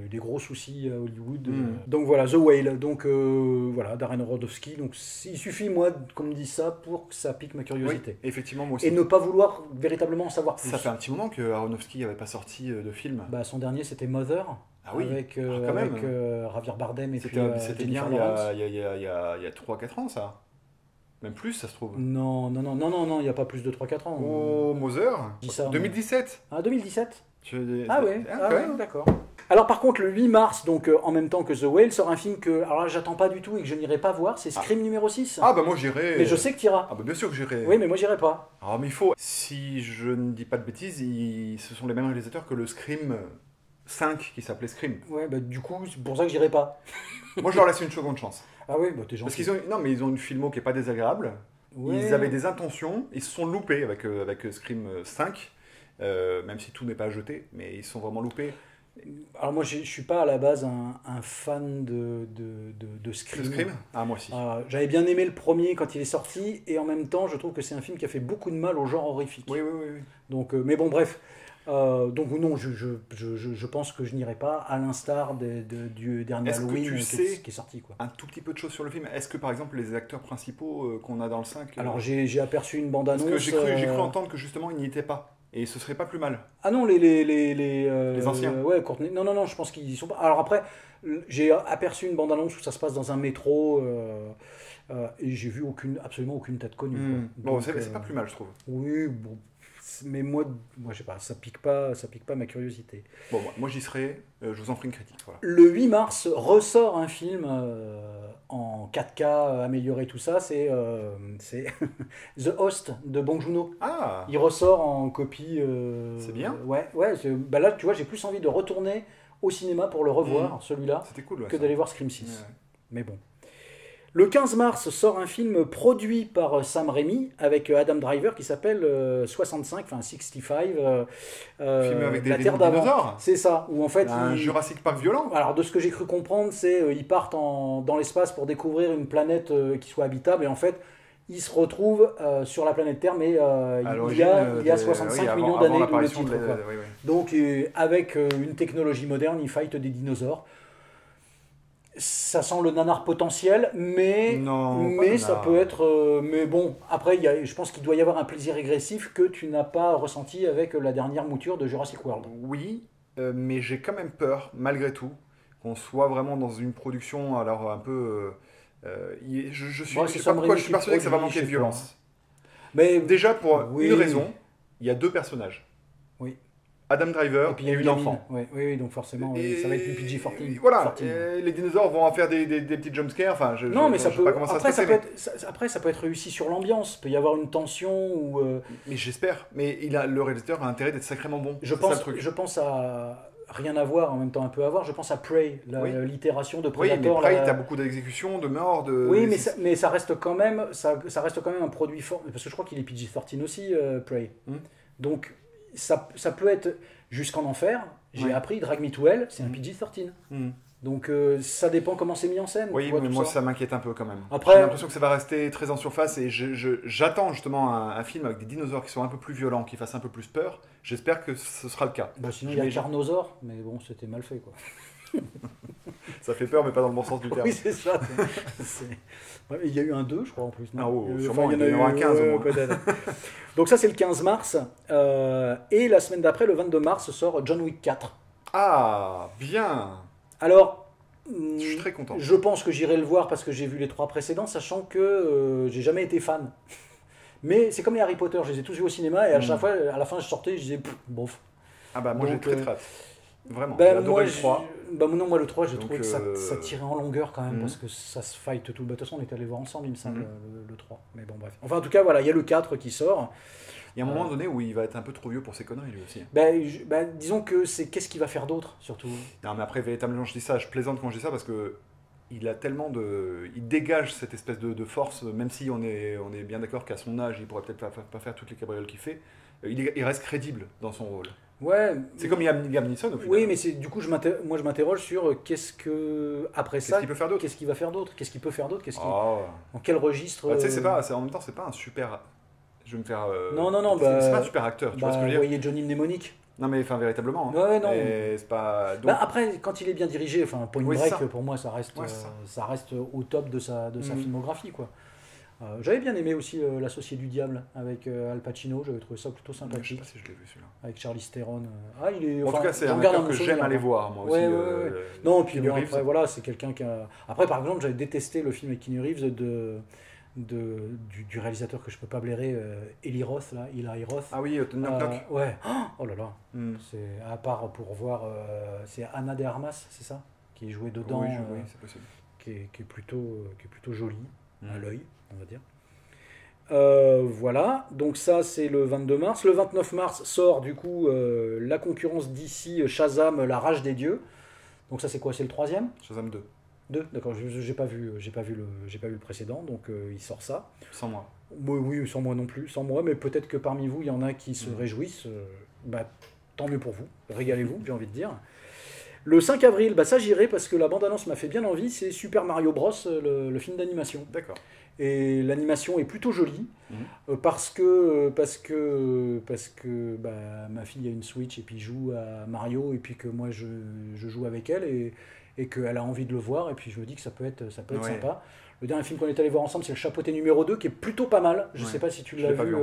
eu des gros soucis à Hollywood. Donc voilà, The Whale. Donc voilà, Darren Aronofsky. Donc il suffit, moi, qu'on me dise ça pour que ça pique ma curiosité. Oui, effectivement, moi aussi. Et ne pas vouloir véritablement en savoir plus. Ça fait un petit moment que Aronofsky n'avait pas sorti de film. Son dernier, c'était Mother. Ah oui, avec Javier Bardem et puis c'était bien Jennifer il y a 3-4 ans, ça. Même plus, ça se trouve. Non, il n'y a pas plus de 3-4 ans. Oh, Mother 2017. Ah, 2017 ouais, d'accord. Alors par contre, le 8 mars, donc en même temps que The Whale, sort un film que alors là, j'attends pas du tout et que je n'irai pas voir, c'est Scream numéro 6. Ah bah moi j'irai. Mais je sais que tu iras. Ah bah bien sûr que j'irai. Oui, mais moi j'irai pas. Ah mais il faut. Si je ne dis pas de bêtises, ce sont les mêmes réalisateurs que le Scream 5 qui s'appelait Scream. Ouais, bah du coup, c'est pour ça que j'irai pas. Moi je leur laisse une seconde chance. Ah oui, bah t'es gentil. Parce qu'ils ont une filmo qui est pas désagréable. Ouais. Ils avaient des intentions, ils se sont loupés avec Scream 5. Même si tout n'est pas à jeter, mais ils sont vraiment loupés. Alors moi je suis pas à la base un fan de Scream. De Scream ? Ah moi aussi. J'avais bien aimé le premier quand il est sorti et en même temps je trouve que c'est un film qui a fait beaucoup de mal au genre horrifique. Oui. Donc, mais bon bref, donc non, je pense que je n'irai pas à l'instar du dernier Halloween qui est sorti. Quoi. Un tout petit peu de choses sur le film. Est-ce que par exemple les acteurs principaux qu'on a dans le 5... Alors j'ai aperçu une bande-annonce. Parce que j'ai cru entendre que justement ils n'y étaient pas. Et ce serait pas plus mal. Ah non, les anciens. Ouais, Courtney. Non, je pense qu'ils y sont pas. Alors après, j'ai aperçu une bande-annonce où ça se passe dans un métro et j'ai vu absolument aucune tête connue. Bon, c'est pas plus mal, je trouve. Oui, bon. Mais moi, je sais pas, ça pique pas ma curiosité. Bon, moi j'y serai, je vous en ferai une critique. Voilà. Le 8 mars ressort un film en 4K amélioré, tout ça, c'est The Host de Bong Joon-ho. Ah. Il ressort en copie. C'est bien. Ouais. Là, tu vois, j'ai plus envie de retourner au cinéma pour le revoir, celui-là, cool, que d'aller voir Scream 6. Ouais. Mais bon. Le 15 mars sort un film produit par Sam Raimi avec Adam Driver qui s'appelle 65. Film avec des Terre d'avant. Dinosaures. C'est ça. Où en fait, un Jurassic Park violent. Alors de ce que j'ai cru comprendre, c'est ils partent dans l'espace pour découvrir une planète qui soit habitable et en fait ils se retrouvent sur la planète Terre, mais il y a 65 millions d'années de titre. Donc avec une technologie moderne, ils fightent des dinosaures. Ça sent le nanar potentiel, mais ça peut être... mais bon, après, je pense qu'il doit y avoir un plaisir régressif que tu n'as pas ressenti avec la dernière mouture de Jurassic World. Oui, mais j'ai quand même peur, malgré tout, qu'on soit vraiment dans une production, alors un peu... je sais pas pourquoi je suis persuadé que ça va manquer de violence. Mais déjà, pour une raison, il y a 2 personnages. Oui. Adam Driver et une enfant. Oui, donc forcément, ça va être du PG-14. Voilà, les dinosaures vont en faire des petits jumpscares. Enfin, mais ça peut. Après, ça peut être réussi sur l'ambiance. Il peut y avoir une tension ou. Mais j'espère. Mais le réalisateur a intérêt d'être sacrément bon. Je pense à rien à voir, en même temps un peu à voir. Je pense à Prey, l'itération de Predator. Oui, mais Prey, t'as beaucoup d'exécutions, de morts, Oui, mais ça reste quand même, un produit fort. Parce que je crois qu'il est PG-13 aussi, Prey. Donc. Ça peut être jusqu'en enfer. J'ai appris Drag Me to Hell, c'est un PG-13. Donc ça dépend comment c'est mis en scène. Oui, mais moi ça m'inquiète un peu quand même. Après, j'ai l'impression que ça va rester très en surface et j'attends justement un film avec des dinosaures qui sont un peu plus violents, qui fassent un peu plus peur. J'espère que ce sera le cas. Sinon il y a Carnosaur, mais bon, c'était mal fait quoi. Ça fait peur, mais pas dans le bon sens du terme. Oui, c'est ça. Il y a eu un 2, je crois, en plus. Sûrement, il y en a eu un 15 au moins. Donc ça, c'est le 15 mars. Et la semaine d'après, le 22 mars, sort John Wick 4. Ah, bien. Alors, je suis très content. Je pense que j'irai le voir parce que j'ai vu les 3 précédents, sachant que j'ai jamais été fan. Mais c'est comme les Harry Potter, je les ai tous vus au cinéma et à chaque fois, à la fin, je sortais et je disais, bof. Ah bah moi j'ai très hâte. Vraiment, bah, j'ai adoré le 3. Bah non, moi le 3, j'ai trouvé que ça tirait en longueur quand même, parce que ça se fight tout. Bah, de toute façon, on est allé voir ensemble, il me semble, le 3. Mais bon, bref. Enfin, en tout cas, voilà, il y a le 4 qui sort. Il y a un moment donné où il va être un peu trop vieux pour ses conneries, lui aussi. Bah, disons que c'est qu'est-ce qu'il va faire d'autre, surtout. Non, mais après, véritablement, je dis ça, je plaisante quand je dis ça, parce que il a tellement de... Il dégage cette espèce de force, même si on est bien d'accord qu'à son âge, il pourrait peut-être pas faire toutes les cabrioles qu'il fait. Il reste crédible dans son rôle. Ouais. C'est comme Liam Neeson au final. Oui, mais du coup, moi je m'interroge sur qu'est-ce qu'il peut faire d'autre. Qu'est-ce qu'il va faire d'autre. Qu'est-ce qu'il peut faire d'autre. En quel registre. Bah, tu sais, en même temps, c'est pas un super. Je vais me faire. Non, c'est pas un super acteur, tu vois ce que je veux dire. Vous voyez Johnny Mnemonic. Non, mais enfin, véritablement. Hein. Ouais, non. C'est pas. Donc... après, quand il est bien dirigé, enfin, Point Break, pour moi, ça reste au top de sa filmographie, quoi. J'avais bien aimé aussi L'Associé du Diable avec Al Pacino, j'avais trouvé ça plutôt sympathique. Je sais pas si je l'ai vu celui-là. Avec Charlize Theron. En tout cas, c'est un acteur que j'aime aller voir, moi aussi. Non, puis bon, après, voilà, c'est quelqu'un qui a... Après, par exemple, j'avais détesté le film avec Keanu Reeves du réalisateur que je peux pas blairer, Eli Roth. Ah oui, Knock Knock. Ouais. Oh là là. C'est à part pour voir, c'est Ana de Armas, c'est ça, qui est jouée dedans. Oui, c'est possible. Qui est plutôt jolie à l'œil, on va dire. Voilà, donc ça c'est le 22 mars. Le 29 mars sort du coup la concurrence d'ici Shazam, La Rage des Dieux. Donc ça c'est quoi? C'est le troisième? Shazam 2. D'accord, j'ai pas vu le précédent, donc il sort ça. Sans moi. Oui, sans moi non plus, sans moi, mais peut-être que parmi vous il y en a qui se réjouissent. Tant mieux pour vous, régalez-vous, j'ai envie de dire. Le 5 avril, ça j'irai parce que la bande-annonce m'a fait bien envie, c'est Super Mario Bros, le film d'animation. D'accord. Et l'animation est plutôt jolie, parce que ma fille a une Switch et puis joue à Mario, et puis que moi je joue avec elle, et qu'elle a envie de le voir, et puis je me dis que ça peut être sympa. Le dernier film qu'on est allé voir ensemble, c'est Le Chapeauté numéro 2, qui est plutôt pas mal. Je sais pas si tu l'as vu.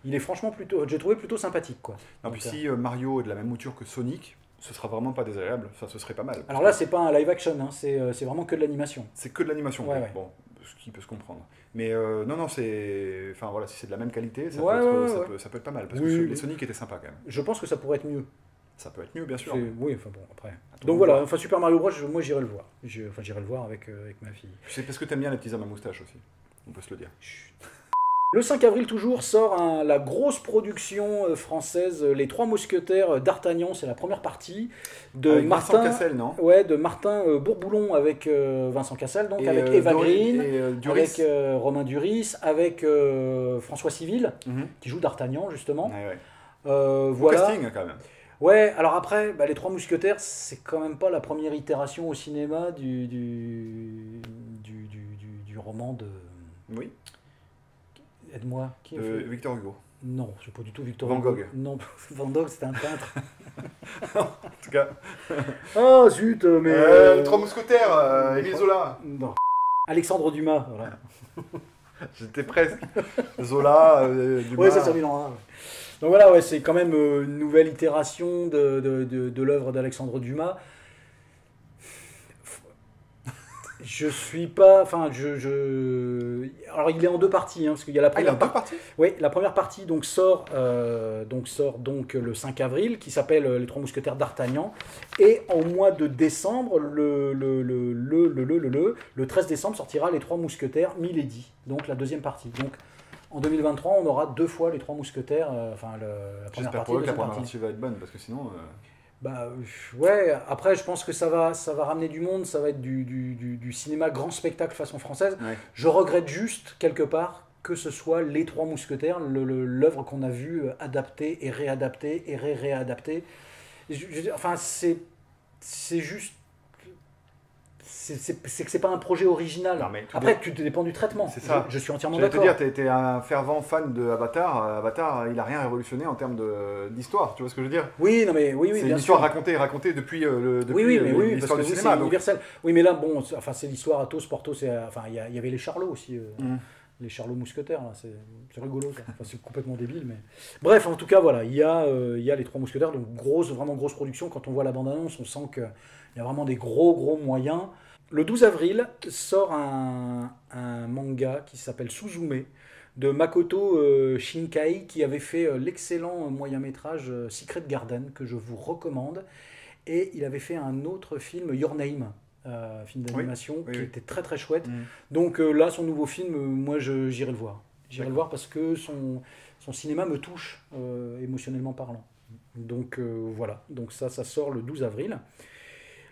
Il est franchement j'ai trouvé plutôt sympathique, quoi. Non, puis si Mario est de la même mouture que Sonic, ce sera vraiment pas désagréable, enfin ce serait pas mal. Alors là, c'est pas un live action, hein. C'est vraiment que de l'animation. C'est que de l'animation, ouais. Bon, ce qui peut se comprendre. Mais non, c'est... Enfin voilà, si c'est de la même qualité, ça peut être pas mal, parce que les Sonic étaient sympas quand même. Je pense que ça pourrait être mieux. Ça peut être mieux, bien sûr. Oui, enfin bon, après. Donc voilà, Super Mario Bros, moi j'irai le voir. J'irai le voir avec ma fille. C'est parce que t'aimes bien les petits hommes à moustache aussi, on peut se le dire. Chut. Le 5 avril toujours sort la grosse production française, Les Trois Mousquetaires d'Artagnan, c'est la première partie de avec Martin Vincent Cassel, non? Ouais, de Martin Bourboulon avec Vincent Cassel, donc avec Eva Green, avec Romain Duris, avec François Civil qui joue d'Artagnan justement. Voilà. Casting quand même. Ouais, alors après, Les Trois Mousquetaires, c'est quand même pas la première itération au cinéma du roman de. Oui. Aide-moi. Qui Victor Hugo. Non, c'est pas du tout Victor Van Hugo. Gogh. Non, Van Gogh, c'était un peintre. En tout cas. Oh zut, mais. Les Trois Mousquetaires, Émile Zola. Non. Alexandre Dumas, voilà. J'étais presque. Zola, Dumas. Oui, ça s'est mis dans un. Donc voilà, c'est quand même une nouvelle itération de l'œuvre d'Alexandre Dumas. Je suis pas... Enfin, alors, il est en deux parties, parce qu'il y a la première... il est en deux parties ? Oui, la première partie sort le 5 avril, qui s'appelle Les Trois Mousquetaires d'Artagnan. Et en mois de décembre, le 13 décembre, sortira Les Trois Mousquetaires Milady, donc la deuxième partie. Donc, en 2023, on aura 2 fois Les Trois Mousquetaires, la première partie, la première partie va être bonne, parce que sinon... ouais, après je pense que ça va ramener du monde, ça va être du cinéma grand spectacle façon française. Ouais. Je regrette juste, quelque part, que ce soit Les Trois Mousquetaires, l'œuvre qu'on a vue adaptée et réadaptée et réadaptée. Enfin, c'est juste... C'est que c'est pas un projet original. Non, après, tu dépends du traitement. C'est ça. Je suis entièrement d'accord. Je vais te dire, t'es un fervent fan de Avatar. Avatar, il a rien révolutionné en termes d'histoire. Tu vois ce que je veux dire? Oui, non mais oui, c'est une histoire racontée depuis l'histoire du cinéma. C'est universel. Oui, mais là, bon, enfin, c'est l'histoire Athos, Porthos. Enfin, il y avait les Charlots aussi. Les Charlots mousquetaires, là, c'est rigolo. Enfin, c'est complètement débile, mais bref, en tout cas, voilà, il y a les Trois Mousquetaires, donc vraiment grosse production. Quand on voit la bande-annonce, on sent qu'il y a vraiment des gros moyens. Le 12 avril sort un manga qui s'appelle Suzume de Makoto Shinkai, qui avait fait l'excellent moyen-métrage Secret Garden, que je vous recommande. Et il avait fait un autre film, Your Name, film d'animation, qui était très très chouette. Donc là, son nouveau film, moi j'irai le voir. J'irai le voir parce que son cinéma me touche émotionnellement parlant. Donc voilà, donc ça sort le 12 avril.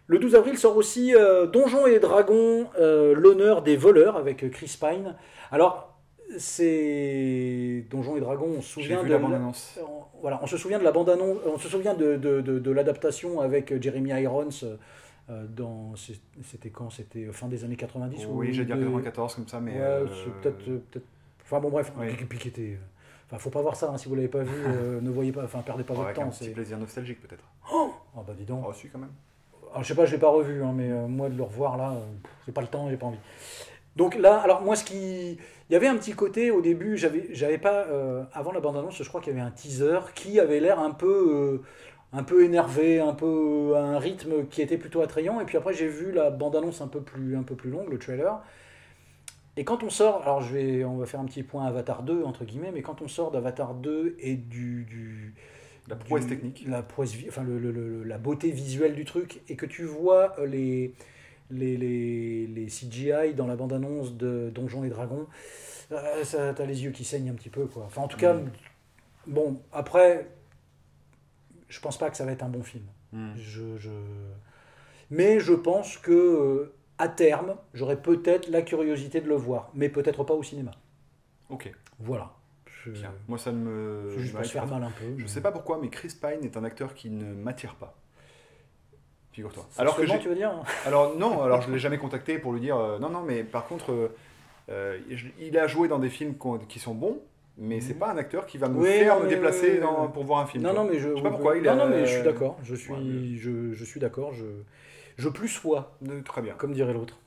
Le 12 avril sort aussi Donjons et Dragons, l'honneur des voleurs avec Chris Pine. Alors, c'est Donjons et Dragons, on se souvient de la bande-annonce. Voilà, on se souvient de la bande-annonce, on se souvient de l'adaptation avec Jeremy Irons dans c'était quand? C'était fin des années 90 oui, j'ai dit 94 comme ça, mais peut-être enfin bon bref, qui était faut pas voir ça, hein, si vous l'avez pas vu, ne voyez pas, perdez pas votre temps. Un petit plaisir nostalgique peut-être. Oh bah dis donc. Oh si quand même. Alors, je sais pas, je l'ai pas revu, hein, mais moi de le revoir là, j'ai pas le temps, j'ai pas envie. Donc là, alors moi il y avait un petit côté au début, j'avais pas avant la bande-annonce, je crois qu'il y avait un teaser qui avait l'air un peu énervé, un peu à un rythme qui était plutôt attrayant, et puis après j'ai vu la bande-annonce un peu plus longue, le trailer. Et quand on sort, alors on va faire un petit point Avatar 2 entre guillemets, mais quand on sort d'Avatar 2 et la prouesse technique, la beauté visuelle du truc, et que tu vois les CGI dans la bande-annonce de Donjons et Dragons, t'as les yeux qui saignent un petit peu, quoi. Enfin, en tout cas, bon, après, je pense pas que ça va être un bon film. Mais je pense que à terme, j'aurai peut-être la curiosité de le voir, mais peut-être pas au cinéma. Ok. Voilà. Moi, ça ne me... C'est juste pour se faire mal un peu. Je sais pas pourquoi, mais Chris Pine est un acteur qui ne m'attire pas. Figure-toi. Alors que tu veux dire? Alors non, alors je l'ai jamais contacté pour lui dire non, mais par contre, il a joué dans des films qui sont bons, mais c'est pas un acteur qui va me déplacer pour voir un film. Non, mais je sais pas pourquoi. Non, mais je suis d'accord. Je suis d'accord. Je plus sois. Très bien. Comme dirait l'autre.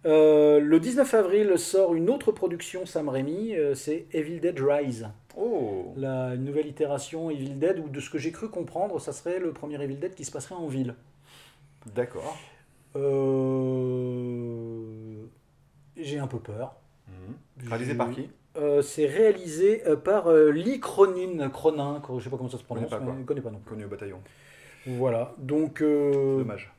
Le 19 avril sort une autre production Sam Raimi, c'est Evil Dead Rise. Oh. La nouvelle itération Evil Dead, où de ce que j'ai cru comprendre, ça serait le premier Evil Dead qui se passerait en ville. D'accord. J'ai un peu peur. Réalisé par qui? C'est réalisé par Lee Cronin, je sais pas comment ça se prononce, mais je ne connais pas non plus. Connu au bataillon. Voilà, donc... Dommage.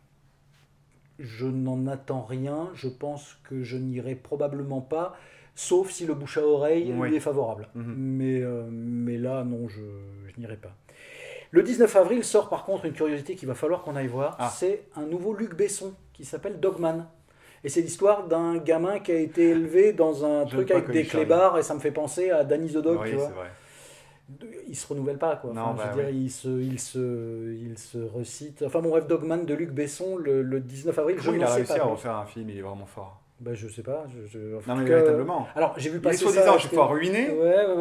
Je n'en attends rien, je pense que je n'irai probablement pas, sauf si le bouche à oreille lui est favorable. Mais là, non, je n'irai pas. Le 19 avril sort par contre une curiosité qu'il va falloir qu'on aille voir, c'est un nouveau Luc Besson qui s'appelle Dogman. Et c'est l'histoire d'un gamin qui a été élevé dans un truc avec des clébards, et ça me fait penser à Danny the Dog, tu vois. C'est vrai. Il se renouvelle pas, quoi. Non, je veux dire, il se recite. Enfin bon bref, Dogman de Luc Besson le 19 avril. Il a réussi à refaire un film, il est vraiment fort. Je sais pas. Non mais véritablement. Alors j'ai vu passer ça. Il est soi-disant chaque fois ruiné.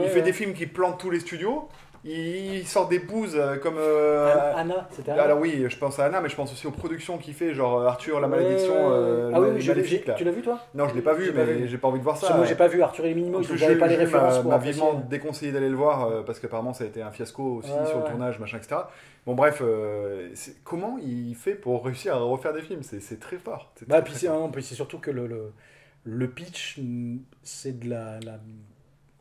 Il fait des films qui plantent tous les studios. Il sort des bouses comme... Anna, c'était Anna. Alors oui, je pense à Anna, mais je pense aussi aux productions qu'il fait, genre Arthur, la malédiction, maléfique. Tu l'as vu toi? Non, je l'ai pas vu, mais j'ai pas envie de voir ça. Moi j'ai pas vu Arthur et les Minimoys, donc j'avais pas les références. M'a vivement déconseillé d'aller le voir, parce qu'apparemment ça a été un fiasco aussi sur le tournage, machin, etc. Bon bref, comment il fait pour réussir à refaire des films? C'est très fort. Puis c'est surtout que le pitch, c'est de la...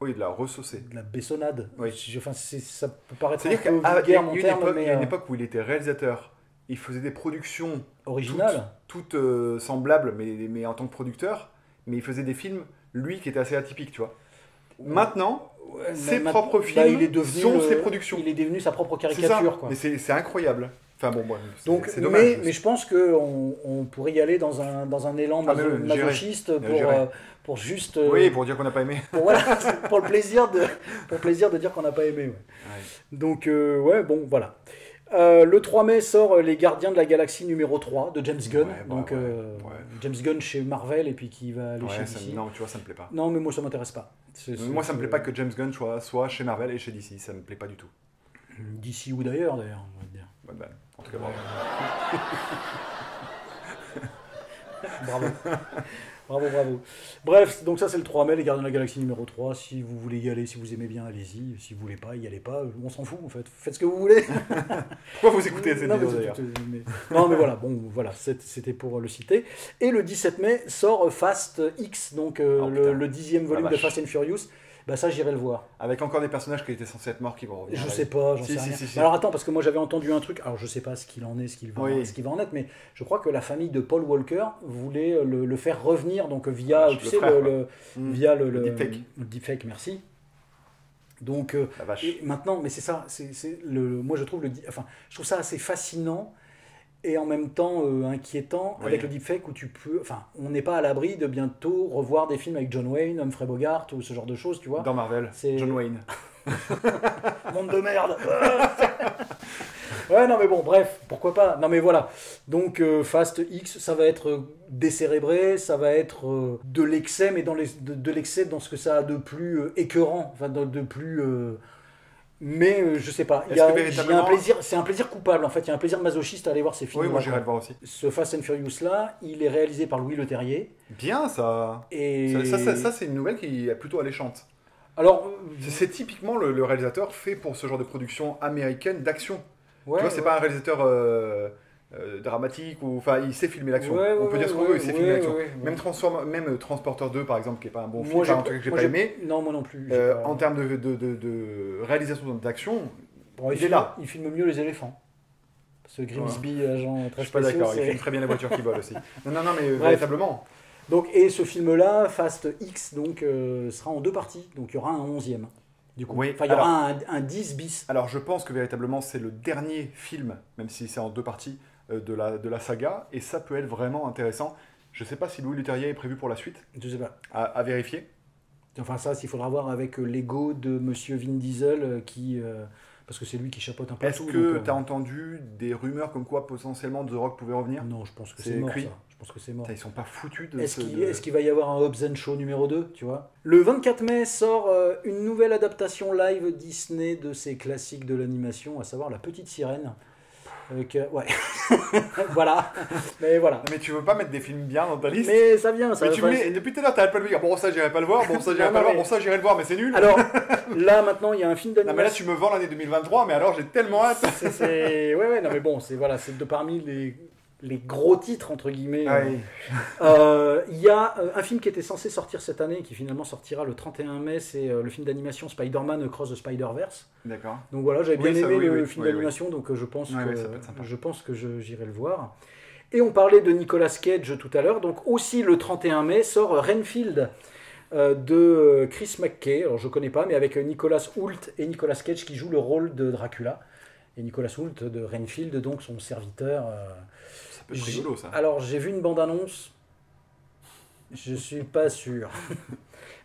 Oui, de la ressaucer. De la bessonnade. Oui. Ça peut paraître un peu vulgaire, mon terme, mais... Il y a une époque où il était réalisateur. Il faisait des productions... originales. Toutes semblables, mais en tant que producteur. Mais il faisait des films, lui, qui était assez atypique, tu vois. Maintenant, ses propres films sont ses productions. Il est devenu sa propre caricature, quoi. Mais c'est incroyable. Enfin bon, c'est dommage. Mais je pense qu'on pourrait y aller dans un élan masochiste pour juste... oui, pour dire qu'on n'a pas aimé. pour le plaisir de dire qu'on n'a pas aimé. Donc, voilà. Le 3 mai sort Les Gardiens de la Galaxie numéro 3 de James Gunn. James Gunn chez Marvel et puis qui va aller chez DC. Non, tu vois, ça me plaît pas. Non, mais moi, ça m'intéresse pas. Moi, ça me plaît pas que James Gunn soit chez Marvel et chez DC. Ça me plaît pas du tout. DC ou d'ailleurs, on va dire. En tout cas, bravo. Bravo. Bravo, bravo. Bref, donc ça c'est le 3 mai, les Gardiens de la Galaxie numéro 3. Si vous voulez y aller, si vous aimez bien, allez-y. Si vous voulez pas, y allez pas. On s'en fout en fait. Faites ce que vous voulez. Pourquoi vous écoutez cette vidéo d'ailleurs? Non mais voilà, bon voilà, c'était pour le citer. Et le 17 mai sort Fast X, donc le 10e volume de Fast and Furious. Bah ça j'irai le voir. Avec encore des personnages qui étaient censés être morts qui vont revenir. Je sais pas, j'en sais rien. Si. Alors attends, parce que moi j'avais entendu un truc, alors je sais pas ce qu'il en est, ce qu'il va en être, mais je crois que la famille de Paul Walker voulait le faire revenir, donc via, via le deepfake, merci. Donc maintenant, mais c'est ça, moi je trouve je trouve ça assez fascinant. Et en même temps inquiétant avec le deepfake où on n'est pas à l'abri de bientôt revoir des films avec John Wayne, Humphrey Bogart ou ce genre de choses, tu vois. Dans Marvel, John Wayne. Monde de merde. Ouais, non mais bon, bref, pourquoi pas. Non mais voilà. Donc Fast X, ça va être décérébré, ça va être de l'excès, mais de l'excès dans ce que ça a de plus écœurant, enfin de plus... Mais je sais pas, c'est un plaisir coupable en fait, il y a un plaisir masochiste à aller voir ces films. Oui, moi j'irai le voir aussi. Ce Fast and Furious là, il est réalisé par Louis Leterrier. Bien ça. Et ça c'est une nouvelle qui est plutôt alléchante. Alors, c'est typiquement le réalisateur fait pour ce genre de production américaine d'action. Ouais, tu vois, c'est pas un réalisateur dramatique, enfin il sait filmer l'action. On peut dire ce qu'on veut, il sait filmer l'action. Même Transporteur 2 par exemple, qui est pas un bon film, un truc que j'ai pas aimé. Non, moi non plus. En termes de réalisation d'action, il est là. Il filme mieux les éléphants. Parce que Grimsby, agent très spécial. Je suis pas d'accord, il filme très bien les voitures qui volent aussi. Non, mais véritablement. Donc, et ce film-là, Fast X, donc, sera en 2 parties. Donc il y aura un 11e. Du coup. Oui, il y aura un 10 bis. Alors je pense que véritablement c'est le dernier film, même si c'est en 2 parties, de la saga, et ça peut être vraiment intéressant. Je sais pas si Louis Leterrier est prévu pour la suite. Je sais pas. À vérifier. Enfin ça, il faudra voir avec l'ego de Monsieur Vin Diesel parce que c'est lui qui chapeaute un peu tout. Est-ce que tu as entendu des rumeurs comme quoi potentiellement The Rock pouvait revenir? Non, je pense que c'est mort. Ça. Je pense que c'est mort. Ils sont pas foutus de Est-ce qu'il va y avoir un Hobbs & Shaw numéro 2, tu vois? Le 24 mai sort une nouvelle adaptation live Disney de ces classiques de l'animation, à savoir La Petite Sirène. Ouais. Voilà. Mais voilà. Mais tu veux pas mettre des films bien dans ta liste? Mais ça vient, ça. Depuis tout à l'heure, t'arrêtes pas de me dire bon, ça j'irai pas le voir, bon, ça j'irai pas le voir, bon, ça j'irai le voir, mais c'est nul. Alors, là maintenant, il y a un film d'animation. Non, mais là, tu me vends l'année 2023, mais alors j'ai tellement hâte. Ouais, non, mais bon, c'est de parmi les gros titres, entre guillemets. Il y a un film qui était censé sortir cette année, qui finalement sortira le 31 mai, c'est le film d'animation Spider-Man Across the Spider-Verse. D'accord. Donc voilà, j'avais bien aimé le film d'animation, donc je pense que j'irai le voir. Et on parlait de Nicolas Cage tout à l'heure, donc aussi le 31 mai sort Renfield de Chris McKay, alors je connais pas, mais avec Nicolas Hoult et Nicolas Cage qui jouent le rôle de Dracula. Et Nicolas Hoult de Renfield, donc son serviteur. Ça peut être rigolo, ça. Alors, j'ai vu une bande-annonce. Je suis pas sûr.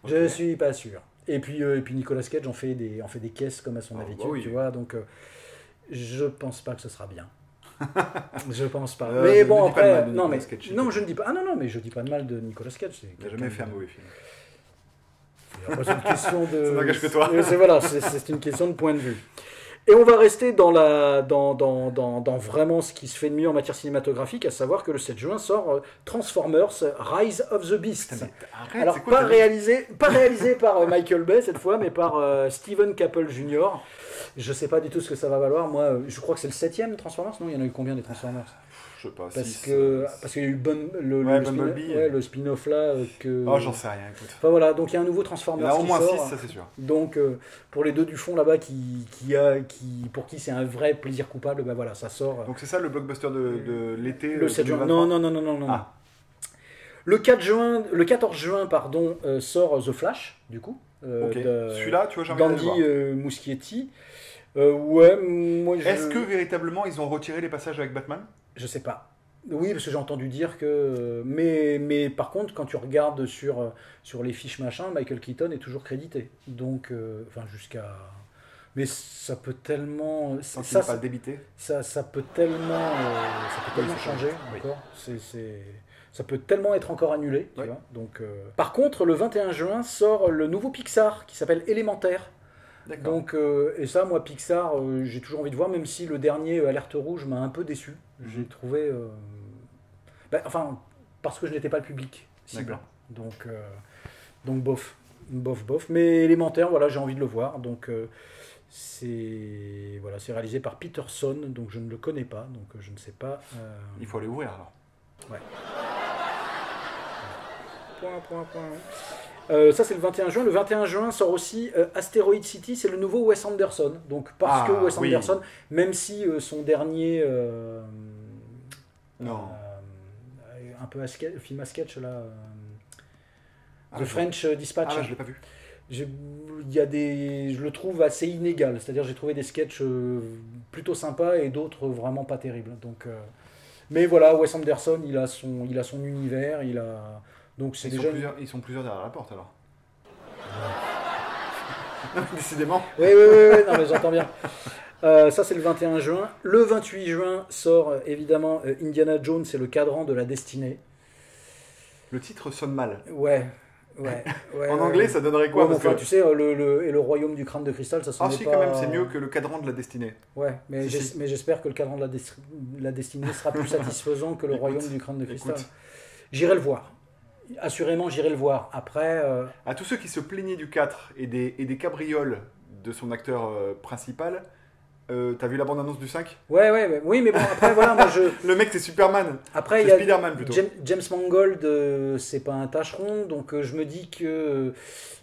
Je suis pas sûr. Et puis Nicolas Cage en fait des caisses comme à son habitude, tu vois. Donc, je pense pas que ce sera bien. Je pense pas. Mais bon, après, non, je ne dis pas. Ah non, mais je dis pas de mal de Nicolas Cage. Il n'a jamais fait un mauvais film. C'est une question de. Ça n'engage que toi. Voilà, c'est une question de point de vue. Et on va rester dans vraiment ce qui se fait de mieux en matière cinématographique, à savoir que le 7 juin sort Transformers Rise of the Beast. Putain, arrête, alors, pas réalisé par Michael Bay cette fois, mais par Steven Caple Jr. Je sais pas du tout ce que ça va valoir. Moi, je crois que c'est le 7e Transformers. Non, il y en a eu combien des Transformers? Je sais pas. Parce qu'il y a eu le spin-off là. Oh, j'en sais rien, écoute. Enfin voilà, donc il y a un nouveau Transformers. Il y en a au moins 6, ça c'est sûr. Donc pour les deux du fond là-bas pour qui c'est un vrai plaisir coupable, ben voilà, ça sort. Donc c'est ça le blockbuster de l'été. Le 7 juin. Non. Ah. Le 14 juin, pardon, sort The Flash, du coup. Celui-là, tu vois, j'ai envie de le voir. d'Andy Muschietti. Moi, Est-ce que véritablement ils ont retiré les passages avec Batman? Je sais pas. Oui, parce que j'ai entendu dire que... Mais par contre, quand tu regardes sur les fiches machin, Michael Keaton est toujours crédité. Donc, jusqu'à... Mais ça peut tellement... Quand il n'est pas débité. Ça peut tellement changer encore. Ça peut tellement être encore annulé. Tu vois. Donc, par contre, le 21 juin sort le nouveau Pixar qui s'appelle Élémentaire. Donc, et ça, moi, Pixar, j'ai toujours envie de voir, même si le dernier Alerte Rouge m'a un peu déçu. J'ai trouvé... parce que je n'étais pas le public cible. Donc bof. Mais élémentaire, voilà, j'ai envie de le voir. Donc c'est réalisé par Peterson, donc je ne le connais pas, donc je ne sais pas. Il faut aller ouvrir alors. Ouais. Ça c'est le 21 juin. Le 21 juin sort aussi Asteroid City, c'est le nouveau Wes Anderson. Donc parce que Wes Anderson, même si son dernier un peu film à sketch là, The French Dispatch. Ah là, je l'ai pas vu. Je le trouve assez inégal, c'est-à-dire j'ai trouvé des sketchs plutôt sympas et d'autres vraiment pas terribles. Donc, mais voilà, Wes Anderson, il a son univers, donc c'est déjà. Ils sont plusieurs derrière la porte alors. Décidément. Oui, non mais j'entends bien. Ça c'est le 21 juin. Le 28 juin sort évidemment Indiana Jones et le cadran de la destinée. Le titre sonne mal. Ouais. En anglais, ça donnerait quoi parce que... Tu sais, le royaume du crâne de cristal, ça sonnait pas... quand même, c'est mieux que le cadran de la destinée. Ouais, mais j'espère que le cadran de la destinée sera plus satisfaisant que le royaume du crâne de cristal. J'irai le voir. Assurément, j'irai le voir. Après... À tous ceux qui se plaignaient du 4 et des cabrioles de son acteur principal... t'as vu la bande-annonce du 5 ? Oui, mais bon, après, voilà, moi je... Le mec, c'est Superman. Après, c'est Spider-Man, plutôt. James Mangold, c'est pas un tâcheron, donc je me dis que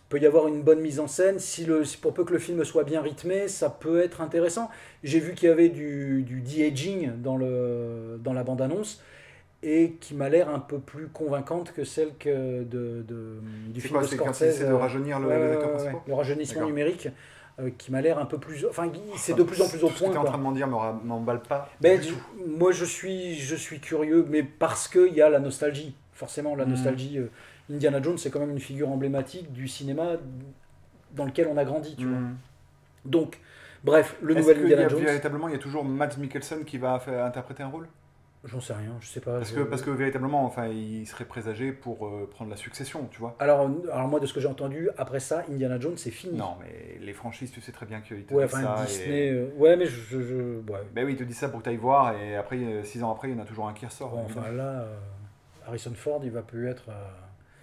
peut y avoir une bonne mise en scène. Si pour peu que le film soit bien rythmé, ça peut être intéressant. J'ai vu qu'il y avait du de-aging dans la bande-annonce, et qui m'a l'air un peu plus convaincante que celle du film de Scorsese. C'est de rajeunir les acteurs principaux. Le rajeunissement numérique. Qui m'a l'air un peu plus... Enfin, c'est de plus en plus au point. Ce que tu es en train de m'en dire m'emballe pas du tout. Moi, je suis curieux, mais parce qu'il y a la nostalgie. Forcément, la nostalgie. Indiana Jones, c'est quand même une figure emblématique du cinéma dans lequel on a grandi, tu vois. Donc, bref, le nouvel Indiana Jones... Véritablement, il y a toujours Mads Mikkelsen qui va interpréter un rôle ? J'en sais rien, je sais pas. Parce que véritablement, enfin, il serait présagé pour prendre la succession, tu vois. Alors moi, de ce que j'ai entendu, après ça, Indiana Jones, c'est fini. Non, mais les franchises, tu sais très bien qu'ils te disent ça. Disney, ouais, mais Ben oui, il te dit ça pour que tu ailles voir, et après, 6 ans après, il y en a toujours un qui ressort. Bon, enfin là, Harrison Ford, il va plus être...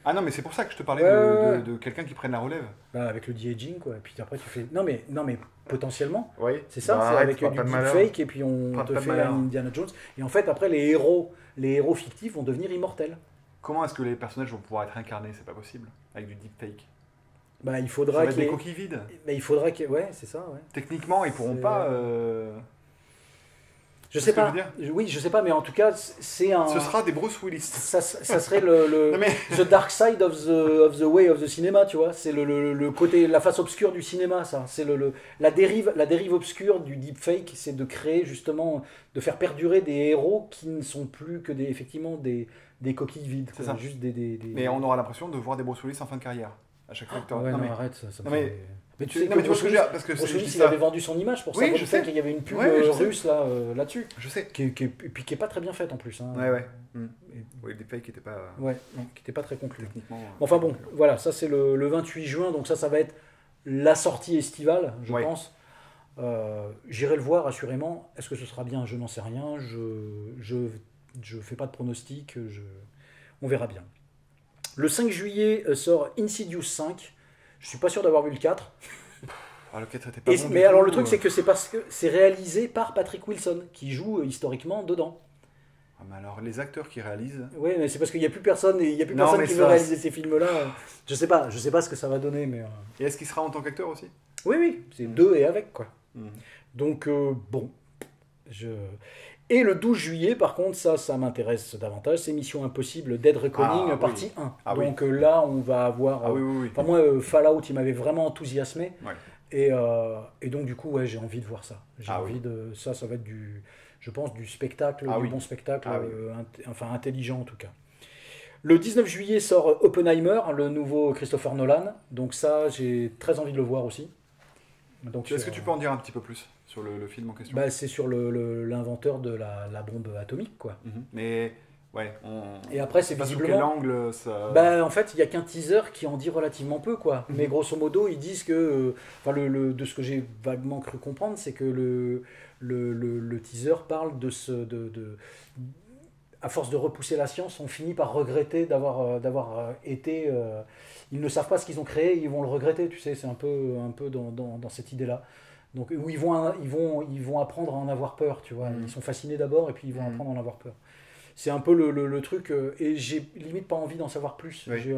Ah non, mais c'est pour ça que je te parlais de quelqu'un qui prenne la relève. Bah, avec le de-aging, quoi. Et puis après, tu fais... Non, mais potentiellement. Oui. C'est ça, c'est avec du deepfake, et puis on te fait un Indiana Jones. Et en fait, après, les héros fictifs vont devenir immortels. Comment est-ce que les personnages vont pouvoir être incarnés ? C'est pas possible, avec du deepfake. Bah, il faudra qu'il y ait des coquilles vides. Mais il faudra qu'il... Ouais, c'est ça, ouais. Techniquement, ils pourront pas... Je sais pas. Oui, je sais pas, mais en tout cas, c'est un... Ce sera des Bruce Willis. Ça serait the dark side of the way of the cinema, tu vois. C'est le côté, la face obscure du cinéma, ça. C'est la dérive obscure du deepfake, c'est de créer justement, de faire perdurer des héros qui ne sont plus que effectivement des coquilles vides. C'est ça. Juste Mais on aura l'impression de voir des Bruce Willis en fin de carrière. À chaque fois que ouais, non, arrête, ça me fait... Mais tu sais que Bruce Willis, parce que Bruce Willis, il avait vendu son image pour ça. Oui, je sais qu'il y avait une pub russe là-dessus. Je sais. Et puis qui est pas très bien faite en plus. Hein. Ouais. Oui, le deepfake qui était pas... Ouais, non, qui était pas très conclu. Techniquement... Enfin bon, voilà, ça c'est le 28 juin, donc ça va être la sortie estivale, je pense. J'irai le voir, assurément. Est-ce que ce sera bien ? Je n'en sais rien. Je fais pas de pronostic. On verra bien. Le 5 juillet sort Insidious 5. Je suis pas sûr d'avoir vu le 4. Le 4 était pas bon mais alors le truc, c'est que c'est parce que c'est réalisé par Patrick Wilson, qui joue historiquement dedans. Ah, mais alors les acteurs qui réalisent... Oui, mais c'est parce qu'il n'y a plus personne, qui veut réaliser ces films-là. Je sais pas ce que ça va donner. Mais Et est-ce qu'il sera en tant qu'acteur aussi ? Oui, c'est deux et avec, quoi. Donc, bon. Et le 12 juillet, par contre, ça m'intéresse davantage, c'est Mission Impossible Dead Reckoning, partie 1. Donc là, on va avoir... Enfin, moi, Fallout, il m'avait vraiment enthousiasmé. Ouais. Et donc, du coup, j'ai envie de voir ça. J'ai envie de... Ça va être je pense, du spectacle, bon spectacle, enfin intelligent en tout cas. Le 19 juillet sort Oppenheimer, le nouveau Christopher Nolan. Donc ça, j'ai très envie de le voir aussi. Est-ce que tu peux en dire un petit peu plus sur le film en question ? C'est sur l'inventeur de la bombe atomique, quoi. Mais ouais. Et après, c'est visiblement. Sur quel angle ça... En fait, il y a qu'un teaser qui en dit relativement peu, quoi. Mais grosso modo, ils disent que, de ce que j'ai vaguement cru comprendre, c'est que le teaser parle à force de repousser la science, on finit par regretter d'avoir été... ils ne savent pas ce qu'ils ont créé, ils vont le regretter, tu sais, c'est un peu dans cette idée-là. Donc, où ils vont apprendre à en avoir peur, tu vois. Ils sont fascinés d'abord, et puis ils vont apprendre à en avoir peur. C'est un peu le truc, et j'ai limite pas envie d'en savoir plus. Oui.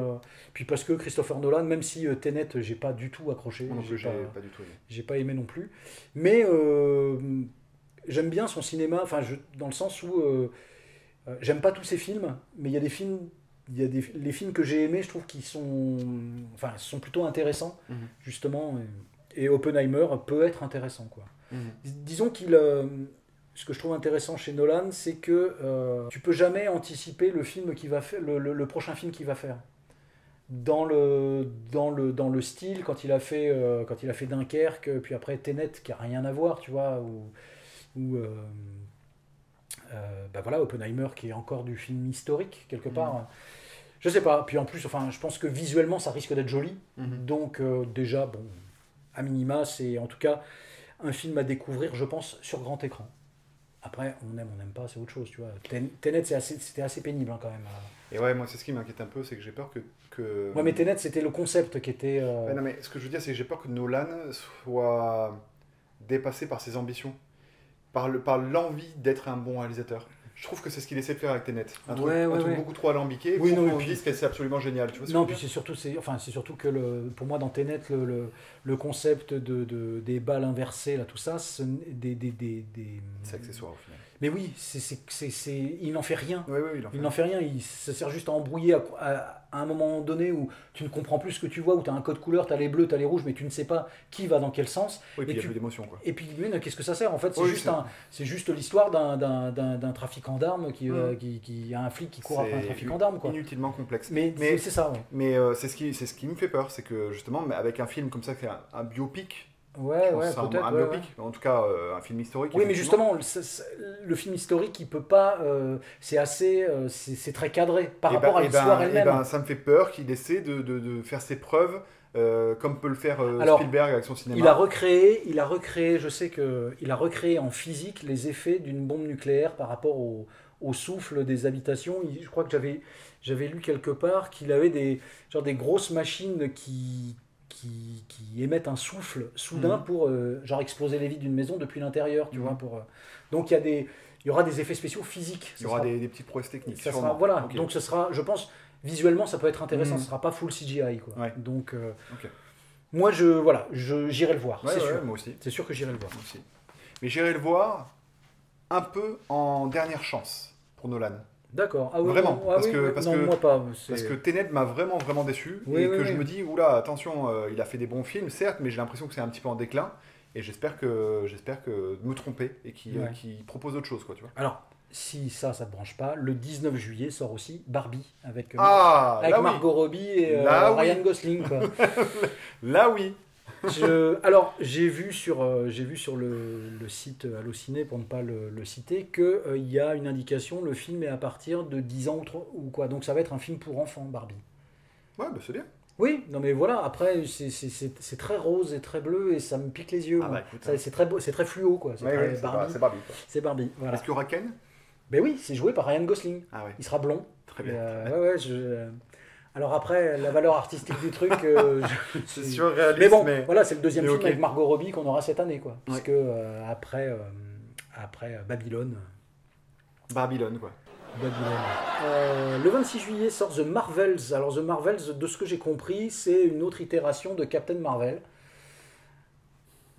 Puis parce que Christopher Nolan, même si Tenet, j'ai pas du tout accroché, Moi non plus, pas du tout aimé. j'ai pas aimé non plus, mais j'aime bien son cinéma, enfin, dans le sens où j'aime pas tous ses films, mais il y a des films, les films que j'ai aimés, je trouve qu'ils sont plutôt intéressants, justement, et Oppenheimer peut être intéressant, quoi. Disons qu'il... ce que je trouve intéressant chez Nolan, c'est que tu peux jamais anticiper le film qui va faire, le prochain film qu'il va faire. Dans le style, quand il a fait Dunkerque, puis après Tenet, qui a rien à voir, tu vois, ou voilà, Oppenheimer, qui est encore du film historique quelque part. Je sais pas. Puis en plus, enfin, je pense que visuellement, ça risque d'être joli. Donc déjà, bon, à minima, c'est en tout cas un film à découvrir, je pense, sur grand écran. Après, on aime, on n'aime pas, c'est autre chose, tu vois. Tenet, c'était assez pénible, hein, quand même. Et ouais, moi, c'est ce qui m'inquiète un peu, c'est que j'ai peur que... Ouais, mais Tenet, c'était le concept qui était... Ouais, non, mais ce que je veux dire, c'est que j'ai peur que Nolan soit dépassé par ses ambitions, par l'envie d'être un bon réalisateur. Je trouve que c'est ce qu'il essaie de faire avec Tenet. Un truc beaucoup trop alambiqué, oui, on dise que c'est absolument génial. Tu vois ce non, que puis c'est surtout que pour moi, dans Tenet, le concept des balles inversées, là, tout ça, c'est accessoire au final. Mais oui, il n'en fait rien. Oui, il n'en fait rien. Ça sert juste à embrouiller à un moment donné où tu ne comprends plus ce que tu vois, où tu as un code couleur, tu as les bleus, tu as les rouges, mais tu ne sais pas qui va dans quel sens. Oui, et puis il y a plus d'émotion, quoi. Et puis, qu'est-ce que ça sert? En fait, c'est juste l'histoire d'un trafiquant d'armes qui a un flic qui court après un trafiquant d'armes, quoi. Inutilement complexe. Mais c'est ça, ouais. Mais c'est ce qui me fait peur, c'est que justement, avec un film comme ça, qui est un biopic. Peut-être. Un biopic, en tout cas un film historique. Oui, mais justement, le film historique, il peut pas. C'est très cadré par rapport à l'histoire elle-même. Ça me fait peur qu'il essaie de faire ses preuves, comme peut le faire Spielberg avec son cinéma. Il a recréé, je sais qu'il a recréé en physique les effets d'une bombe nucléaire par rapport au souffle des habitations. Je crois que j'avais lu quelque part qu'il avait des grosses machines qui émettent un souffle soudain pour exploser les vitres d'une maison depuis l'intérieur, tu vois. Donc il y aura des effets spéciaux physiques. Il y aura des petites prouesses techniques. Voilà. Okay. Donc ce sera, je pense, visuellement ça peut être intéressant. Ce sera pas full CGI, quoi. Ouais. Donc moi j'irai le voir. C'est sûr. Moi aussi. C'est sûr que j'irai le voir. Moi aussi. Mais j'irai le voir un peu en dernière chance pour Nolan. D'accord. Ah oui, vraiment. Parce que Tenet m'a vraiment déçu. Je me dis, oula, attention, il a fait des bons films, certes, mais j'ai l'impression que c'est un petit peu en déclin. Et j'espère que me tromper et qu'il propose autre chose, quoi, tu vois. Alors, si ça te branche pas, le 19 juillet sort aussi Barbie avec Margot Robbie et Ryan Gosling, quoi. Là, oui. Alors, j'ai vu sur le site Allociné, pour ne pas le citer, qu'il y a une indication, le film est à partir de 10 ans ou quoi. Donc ça va être un film pour enfants, Barbie. Ouais, bah c'est bien. Oui, non mais voilà, après c'est très rose et très bleu et ça me pique les yeux. C'est très beau, c'est très fluo, quoi. C'est Barbie. C'est Barbie, quoi. C'est Barbie, voilà. Est-ce qu'il y aura Ken ? Ben oui, c'est joué par Ryan Gosling. Ah ouais. Il sera blond. Très bien. Alors après, la valeur artistique du truc... c'est surréaliste, mais bon, voilà, c'est le deuxième film avec Margot Robbie qu'on aura cette année, quoi. Ouais. Puisque après Babylone... Babylone, quoi. Le 26 juillet sort The Marvels. Alors The Marvels, de ce que j'ai compris, c'est une autre itération de Captain Marvel.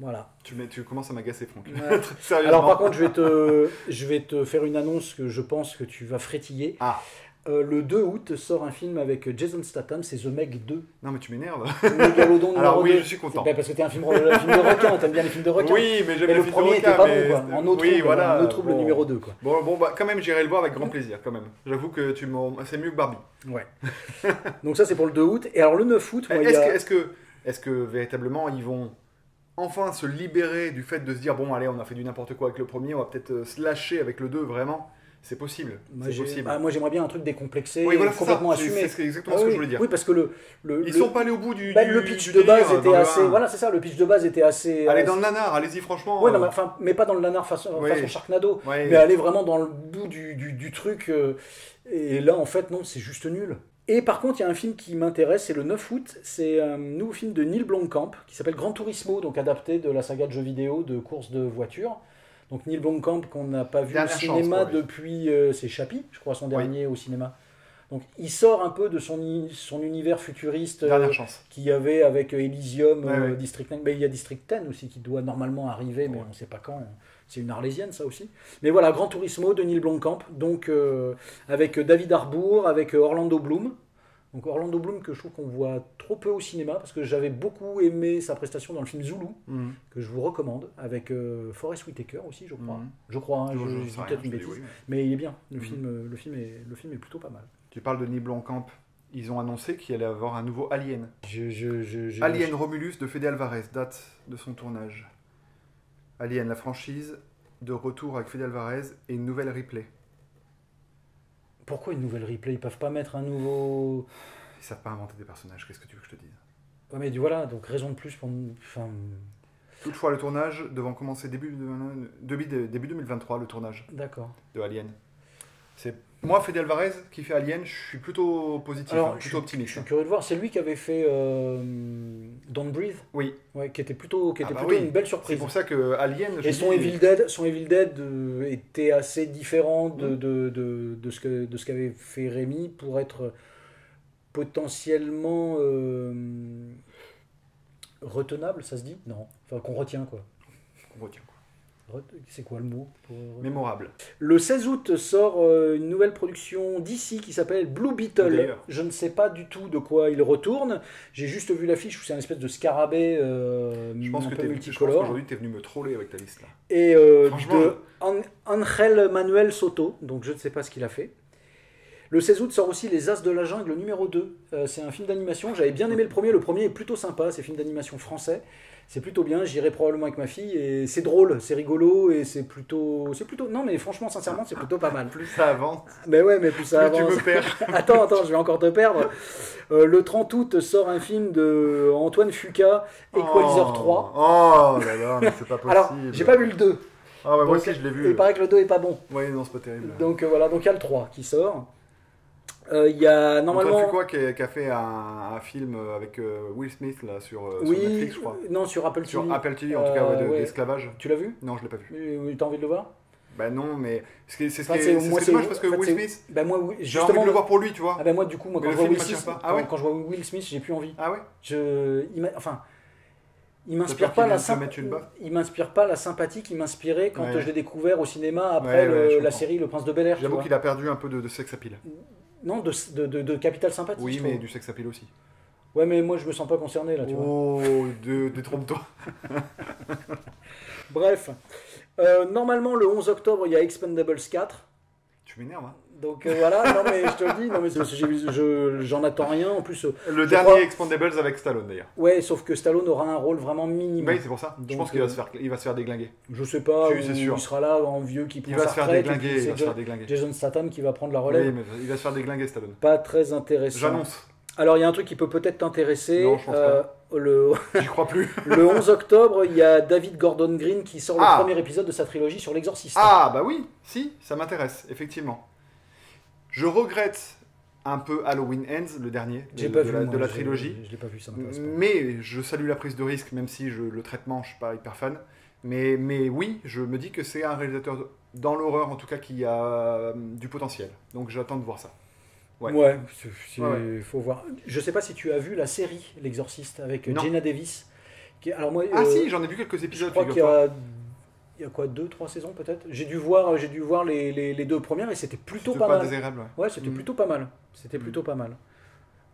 Voilà. Tu commences à m'agacer, Franck. Ouais. Sérieusement. Alors par contre, je vais te faire une annonce que je pense que tu vas frétiller. Ah. Le 2 août sort un film avec Jason Statham, c'est The Meg 2. Non mais tu m'énerves. Mégalodon Alors oui, 2. je suis content. Parce que t'es un film de requin, t'aimes bien les films de requin. Oui, mais j'aime les films de requin. Le premier était pas bon, quoi. En eau trouble, bon. numéro 2, quoi. Bon, quand même, j'irai le voir avec grand plaisir, quand même. J'avoue que c'est mieux que Barbie. Ouais. Donc ça, c'est pour le 2 août. Et alors le 9 août... Est-ce que véritablement, ils vont enfin se libérer du fait de se dire, bon, allez, on a fait du n'importe quoi avec le premier, on va peut-être se lâcher avec le 2, vraiment. C'est possible. Moi, j'aimerais bien un truc décomplexé, oui, voilà, complètement assumé. C'est exactement ce que je voulais dire. Oui, parce que ils sont pas allés au bout du le pitch de base était assez... Voilà, c'est ça, le pitch de base était assez... Allez dans le nanar, allez-y franchement. Ouais, non, mais pas dans le nanar façon Sharknado, mais aller vraiment dans le bout du truc. Et là, en fait, non, c'est juste nul. Et par contre, il y a un film qui m'intéresse, c'est le 9 août. C'est un nouveau film de Neil Blomkamp qui s'appelle Gran Turismo, donc adapté de la saga de jeux vidéo de course de voiture. Donc Neil Blomkamp qu'on n'a pas vu au cinéma depuis c'est Chappie, je crois, son dernier au cinéma. Donc il sort un peu de son univers futuriste qu'il y avait avec Elysium, District 9. Mais il y a District 10 aussi qui doit normalement arriver, mais on ne sait pas quand. C'est une arlésienne ça aussi. Mais voilà, Gran Turismo de Neil Blomkamp, donc avec David Harbour, avec Orlando Bloom. Donc Orlando Bloom que je trouve qu'on voit trop peu au cinéma parce que j'avais beaucoup aimé sa prestation dans le film Zulu que je vous recommande avec Forest Whitaker aussi je crois. Je crois, hein, je dis peut-être une bêtise, mais il est bien. Le film est plutôt pas mal. Tu parles de Neil Blomkamp. Ils ont annoncé qu'il allait avoir un nouveau Alien. Alien Romulus de Fede Alvarez, date de son tournage. Alien, la franchise, de retour avec Fede Alvarez et une nouvelle Ripley. Pourquoi une nouvelle Ripley? Ils peuvent pas mettre un nouveau... Ils savent pas inventer des personnages, qu'est-ce que tu veux que je te dise? Ouais, mais voilà, donc raison de plus pour... Enfin... Toutefois, le tournage devant commencer début 2023, le tournage. D'accord. De Alien. C'est moi, Fede Alvarez, qui fait Alien, je suis plutôt positif, plutôt optimiste. Je suis curieux de voir, c'est lui qui avait fait Don't Breathe. Oui. Ouais, qui était plutôt une belle surprise. C'est pour ça que Alien... Et son Evil Dead était assez différent de ce qu'avait fait Rémi pour être potentiellement retenable, ça se dit? Non. Enfin, qu'on retient, quoi. C'est quoi le mot Mémorable. Le 16 août sort une nouvelle production d'ici qui s'appelle Blue Beetle. Je ne sais pas du tout de quoi il retourne. J'ai juste vu l'affiche où c'est un espèce de scarabée je pense que multicolore. Aujourd'hui tu es venu me troller avec ta liste là. Et de Angel Manuel Soto, donc je ne sais pas ce qu'il a fait. Le 16 août sort aussi Les As de la Jungle numéro 2. C'est un film d'animation. J'avais bien aimé le premier. Le premier est plutôt sympa. C'est un film d'animation français. C'est plutôt bien. J'irai probablement avec ma fille. Et c'est drôle, c'est rigolo. Et c'est plutôt. Non, mais franchement, sincèrement, c'est plutôt pas mal. Plus ça avance. Mais ouais, mais plus ça avance. Tu me perds. Attends, je vais encore te perdre. Le 30 août sort un film de Antoine Fuqua, Equalizer 3. Oh là là, mais c'est pas possible. Alors, j'ai pas vu le 2. Ah ouais, moi aussi je l'ai vu. Il paraît que le 2 est pas bon. Ouais, non, c'est pas terrible. Donc voilà, donc il y a le 3 qui sort. Il y a normalement. Antoine Fuqua qui a fait un film avec Will Smith là, sur Netflix, je crois. Non, sur Apple TV. Sur Apple TV, en tout cas, d'esclavage. Tu l'as vu? Non, je l'ai pas vu. T'as envie de le voir? Bah non, mais c'est dommage parce que Will Smith, j'ai envie de le voir pour lui, tu vois. Ah bah moi, du coup, quand je vois Will Smith, j'ai plus envie. Ah ouais? Il m'inspire pas la sympathie qui m'inspirait quand je l'ai découvert au cinéma après la série Le Prince de Bel-Air. J'avoue qu'il a perdu un peu de sex appeal. Non, de capital sympathie. Oui, mais du sex appeal aussi. Ouais, mais moi je me sens pas concerné là, tu vois. Oh, détrompe-toi. Bref, normalement le 11 octobre il y a Expendables 4. Tu m'énerves, hein. Donc voilà, non mais je te le dis, non mais j'en attends rien. En plus, le dernier Expendables avec Stallone d'ailleurs. Ouais, sauf que Stallone aura un rôle vraiment minime. Oui, c'est pour ça. Donc, je pense qu'il va se faire déglinguer. Je sais pas, il sera là en vieux qui prend sa retraite. Il va se faire déglinguer. Jason Statham qui va prendre la relève. Oui, mais il va se faire déglinguer Stallone. Pas très intéressant. J'annonce. Alors il y a un truc qui peut peut-être t'intéresser. Non, je pense pas. J'y crois plus. Le 11 octobre, il y a David Gordon Green qui sort le premier épisode de sa trilogie sur l'exorciste. Ah bah oui, si, ça m'intéresse, effectivement. Je regrette un peu Halloween Ends, le dernier de la trilogie. Je l'ai pas vu, ça m'intéresse pas. Mais je salue la prise de risque, même si le traitement, je suis pas hyper fan. Mais oui, je me dis que c'est un réalisateur dans l'horreur, en tout cas, qui a du potentiel. Donc j'attends de voir ça. Ouais, faut voir. Je sais pas si tu as vu la série L'Exorciste avec Jenna Davis. Alors moi, si, j'en ai vu quelques épisodes. Je crois il y a quoi, 2-3 saisons peut-être. J'ai dû voir les deux premières et c'était plutôt pas mal. Désirable, ouais, c'était plutôt pas mal. C'était plutôt pas mal.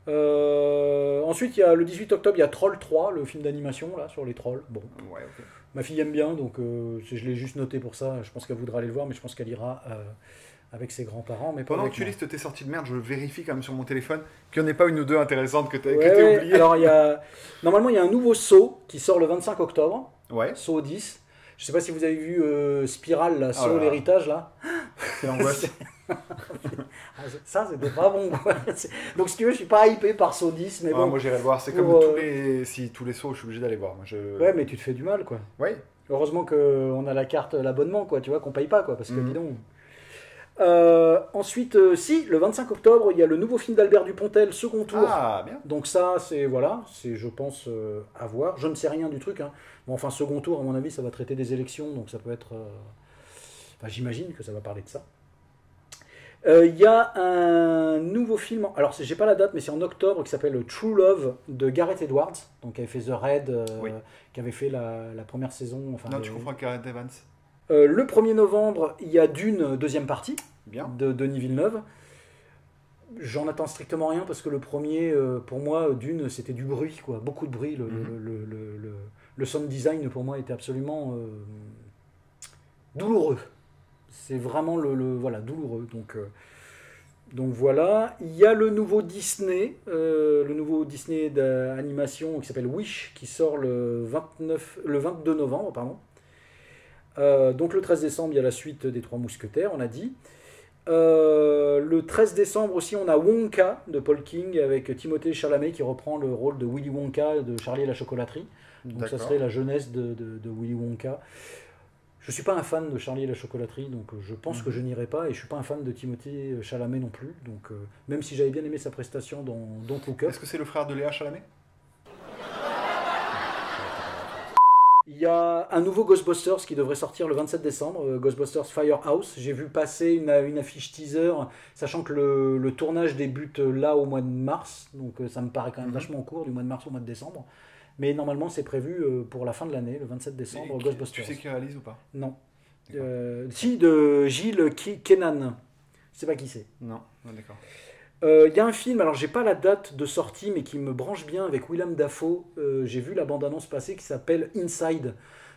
Ensuite, il y a le 18 octobre, il y a Troll 3, le film d'animation là sur les trolls. Bon. Ouais, ok. Ma fille aime bien, donc je l'ai juste noté pour ça. Je pense qu'elle voudra aller le voir, mais je pense qu'elle ira avec ses grands-parents. Mais pendant que tu listes tes sorties de merde, je vérifie quand même sur mon téléphone qu'il n'y en ait pas une ou deux intéressantes que tu as oubliées. Alors, normalement, il y a un nouveau Saw qui sort le 25 octobre. Ouais. Saw 10. Je sais pas si vous avez vu Spiral, là, Saw l'héritage, là. Quelle angoisse. Ça, c'était pas bon. Quoi. Donc, si tu veux, je suis pas hypé par Saw 10, mais bon. Moi, j'irai le voir. C'est comme tous les sauts, je suis obligé d'aller voir. Ouais, mais tu te fais du mal, quoi. Oui. Heureusement qu'on a la carte, l'abonnement, quoi, tu vois, qu'on paye pas, quoi, parce que dis donc. Ensuite, le 25 octobre, il y a le nouveau film d'Albert Dupontel, Second Tour. Ah, bien. Donc ça, c'est, je pense, à voir. Je ne sais rien du truc. Hein. Bon, enfin, Second Tour, à mon avis, ça va traiter des élections, donc ça peut être... j'imagine que ça va parler de ça. Il y a un nouveau film, alors j'ai pas la date, mais c'est en octobre, qui s'appelle True Love de Gareth Edwards, donc qui avait fait The Raid, qui avait fait la première saison. Enfin, non, tu comprends Gareth Evans. Le 1er novembre, il y a Dune, deuxième partie, bien. de Denis Villeneuve. J'en attends strictement rien, parce que le premier, pour moi, Dune, c'était du bruit, quoi, beaucoup de bruit. Le sound design, pour moi, était absolument douloureux. C'est vraiment douloureux. Donc voilà. Il y a le nouveau Disney d'animation qui s'appelle Wish, qui sort le 22 novembre, pardon. Donc le 13 décembre, il y a la suite des Trois Mousquetaires, on a dit. Le 13 décembre aussi, on a Wonka de Paul King avec Timothée Chalamet qui reprend le rôle de Willy Wonka de Charlie et la chocolaterie. Donc ça serait la jeunesse de Willy Wonka. Je suis pas un fan de Charlie et la chocolaterie, donc je pense que je n'irai pas, et je suis pas un fan de Timothée Chalamet non plus, donc même si j'avais bien aimé sa prestation dans Don't Look Up. Est-ce que c'est le frère de Léa Chalamet? Il y a un nouveau Ghostbusters qui devrait sortir le 27 décembre, Ghostbusters Firehouse. J'ai vu passer une affiche teaser, sachant que le tournage débute là au mois de mars, donc ça me paraît quand même vachement court, du mois de mars au mois de décembre. Mais normalement, c'est prévu pour la fin de l'année, le 27 décembre, Ghostbusters. Tu sais qui réalise ou pas? Non. Si, de Gilles Kenan. Je sais pas qui c'est. Non, d'accord. Il y a un film, alors j'ai pas la date de sortie, mais qui me branche bien avec Willem Dafoe. J'ai vu la bande-annonce passer qui s'appelle Inside.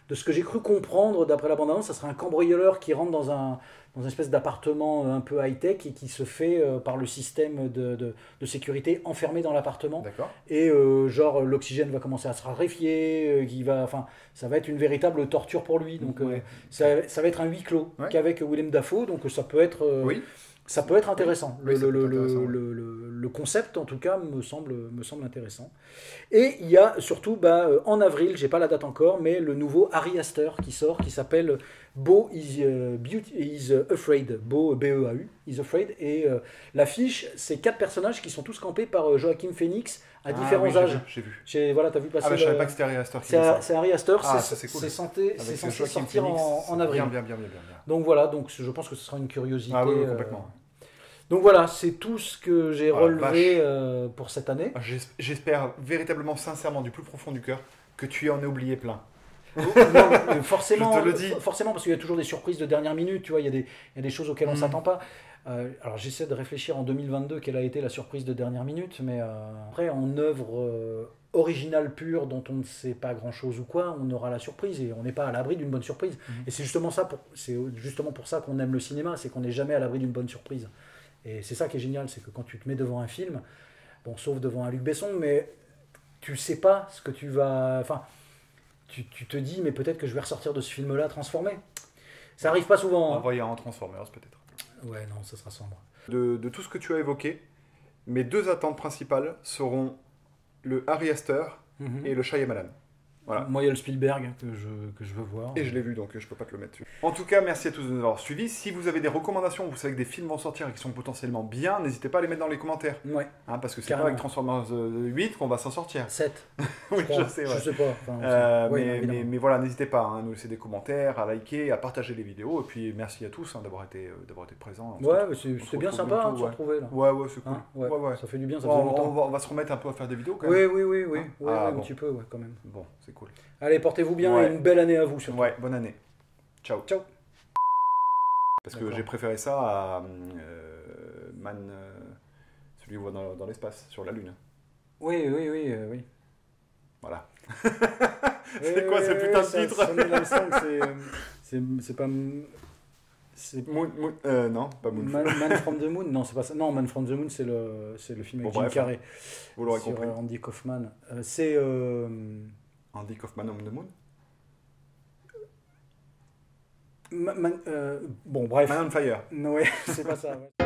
De ce que j'ai cru comprendre, d'après la bande-annonce, ça serait un cambrioleur qui rentre dans une espèce d'appartement un peu high-tech et qui se fait, par le système de sécurité, enfermer dans l'appartement. D'accord. Et l'oxygène va commencer à se raréfier, ça va être une véritable torture pour lui. Donc ça va être un huis clos qu'avec Willem Dafoe, donc ça peut être... Ça peut être intéressant. Le concept, en tout cas, me semble intéressant. Et il y a surtout, en avril, j'ai pas la date encore, mais le nouveau Ari Aster qui sort, qui s'appelle Beau is Afraid. Beau, B-E-A-U, is Afraid. Et l'affiche, c'est 4 personnages qui sont tous campés par Joaquin Phoenix à différents âges. J'ai vu. T'as vu passer. Je savais pas que c'était Ari Aster. C'est Ari Aster, c'est cool. c'est censé sortir en avril. Bien. Donc voilà, je pense que ce sera une curiosité. Ah oui, complètement. Donc voilà, c'est tout ce que j'ai relevé pour cette année. J'espère véritablement, sincèrement, du plus profond du cœur, que tu en as oublié plein. Non, forcément, je te le dis. Forcément, parce qu'il y a toujours des surprises de dernière minute, tu vois, il y a des choses auxquelles on ne s'attend pas. Alors j'essaie de réfléchir en 2022 quelle a été la surprise de dernière minute, mais après en œuvre originale pure dont on ne sait pas grand chose ou quoi, on aura la surprise et on n'est pas à l'abri d'une bonne surprise. Et c'est justement pour ça qu'on aime le cinéma, c'est qu'on n'est jamais à l'abri d'une bonne surprise. Et c'est ça qui est génial, c'est que quand tu te mets devant un film, bon, sauf devant un Luc Besson, mais tu sais pas ce que tu vas... Enfin, tu te dis, mais peut-être que je vais ressortir de ce film-là transformé. Ça arrive pas souvent. On va y en Transformers, peut-être. Ouais, non, ça sera sombre. De tout ce que tu as évoqué, mes 2 attentes principales seront le Ari Aster et le Shyamalan. Voilà. Moi, il y a le Spielberg que je veux voir. Et je l'ai vu, donc je peux pas te le mettre dessus. En tout cas, merci à tous de nous avoir suivis. Si vous avez des recommandations, vous savez que des films vont sortir et qui sont potentiellement bien, n'hésitez pas à les mettre dans les commentaires. Ouais. Parce que c'est pas avec Transformers 8 qu'on va s'en sortir. 7. Oui, je sais. Je sais pas. Mais voilà, n'hezitez pas à nous laisser des commentaires, à liker, à partager les vidéos. Et puis merci à tous d'avoir été présents. C'était bien sympa de se retrouver là. Ouais, c'est cool. Ouais. Ça fait du bien, ça fait longtemps. On va se remettre un peu à faire des vidéos quand même. Oui, un petit peu, quand même. Bon, c'est cool. Allez, portez-vous bien et une belle année à vous surtout. Ouais, bonne année. Ciao. Parce que j'ai préféré ça à celui où on va dans l'espace, sur la Lune. Oui. Voilà. C'est quoi ce putain de titre? C'est pas... non, pas Moon. Man from the Moon. Non, c'est pas ça. Non, Man from the Moon, c'est le film avec Jim Carrey. Vous l'aurez compris. Andy Kaufman. C'est... Andy Kaufman on the Moon? Bon, bref. Man on Fire. Ouais, c'est pas ça. Ouais.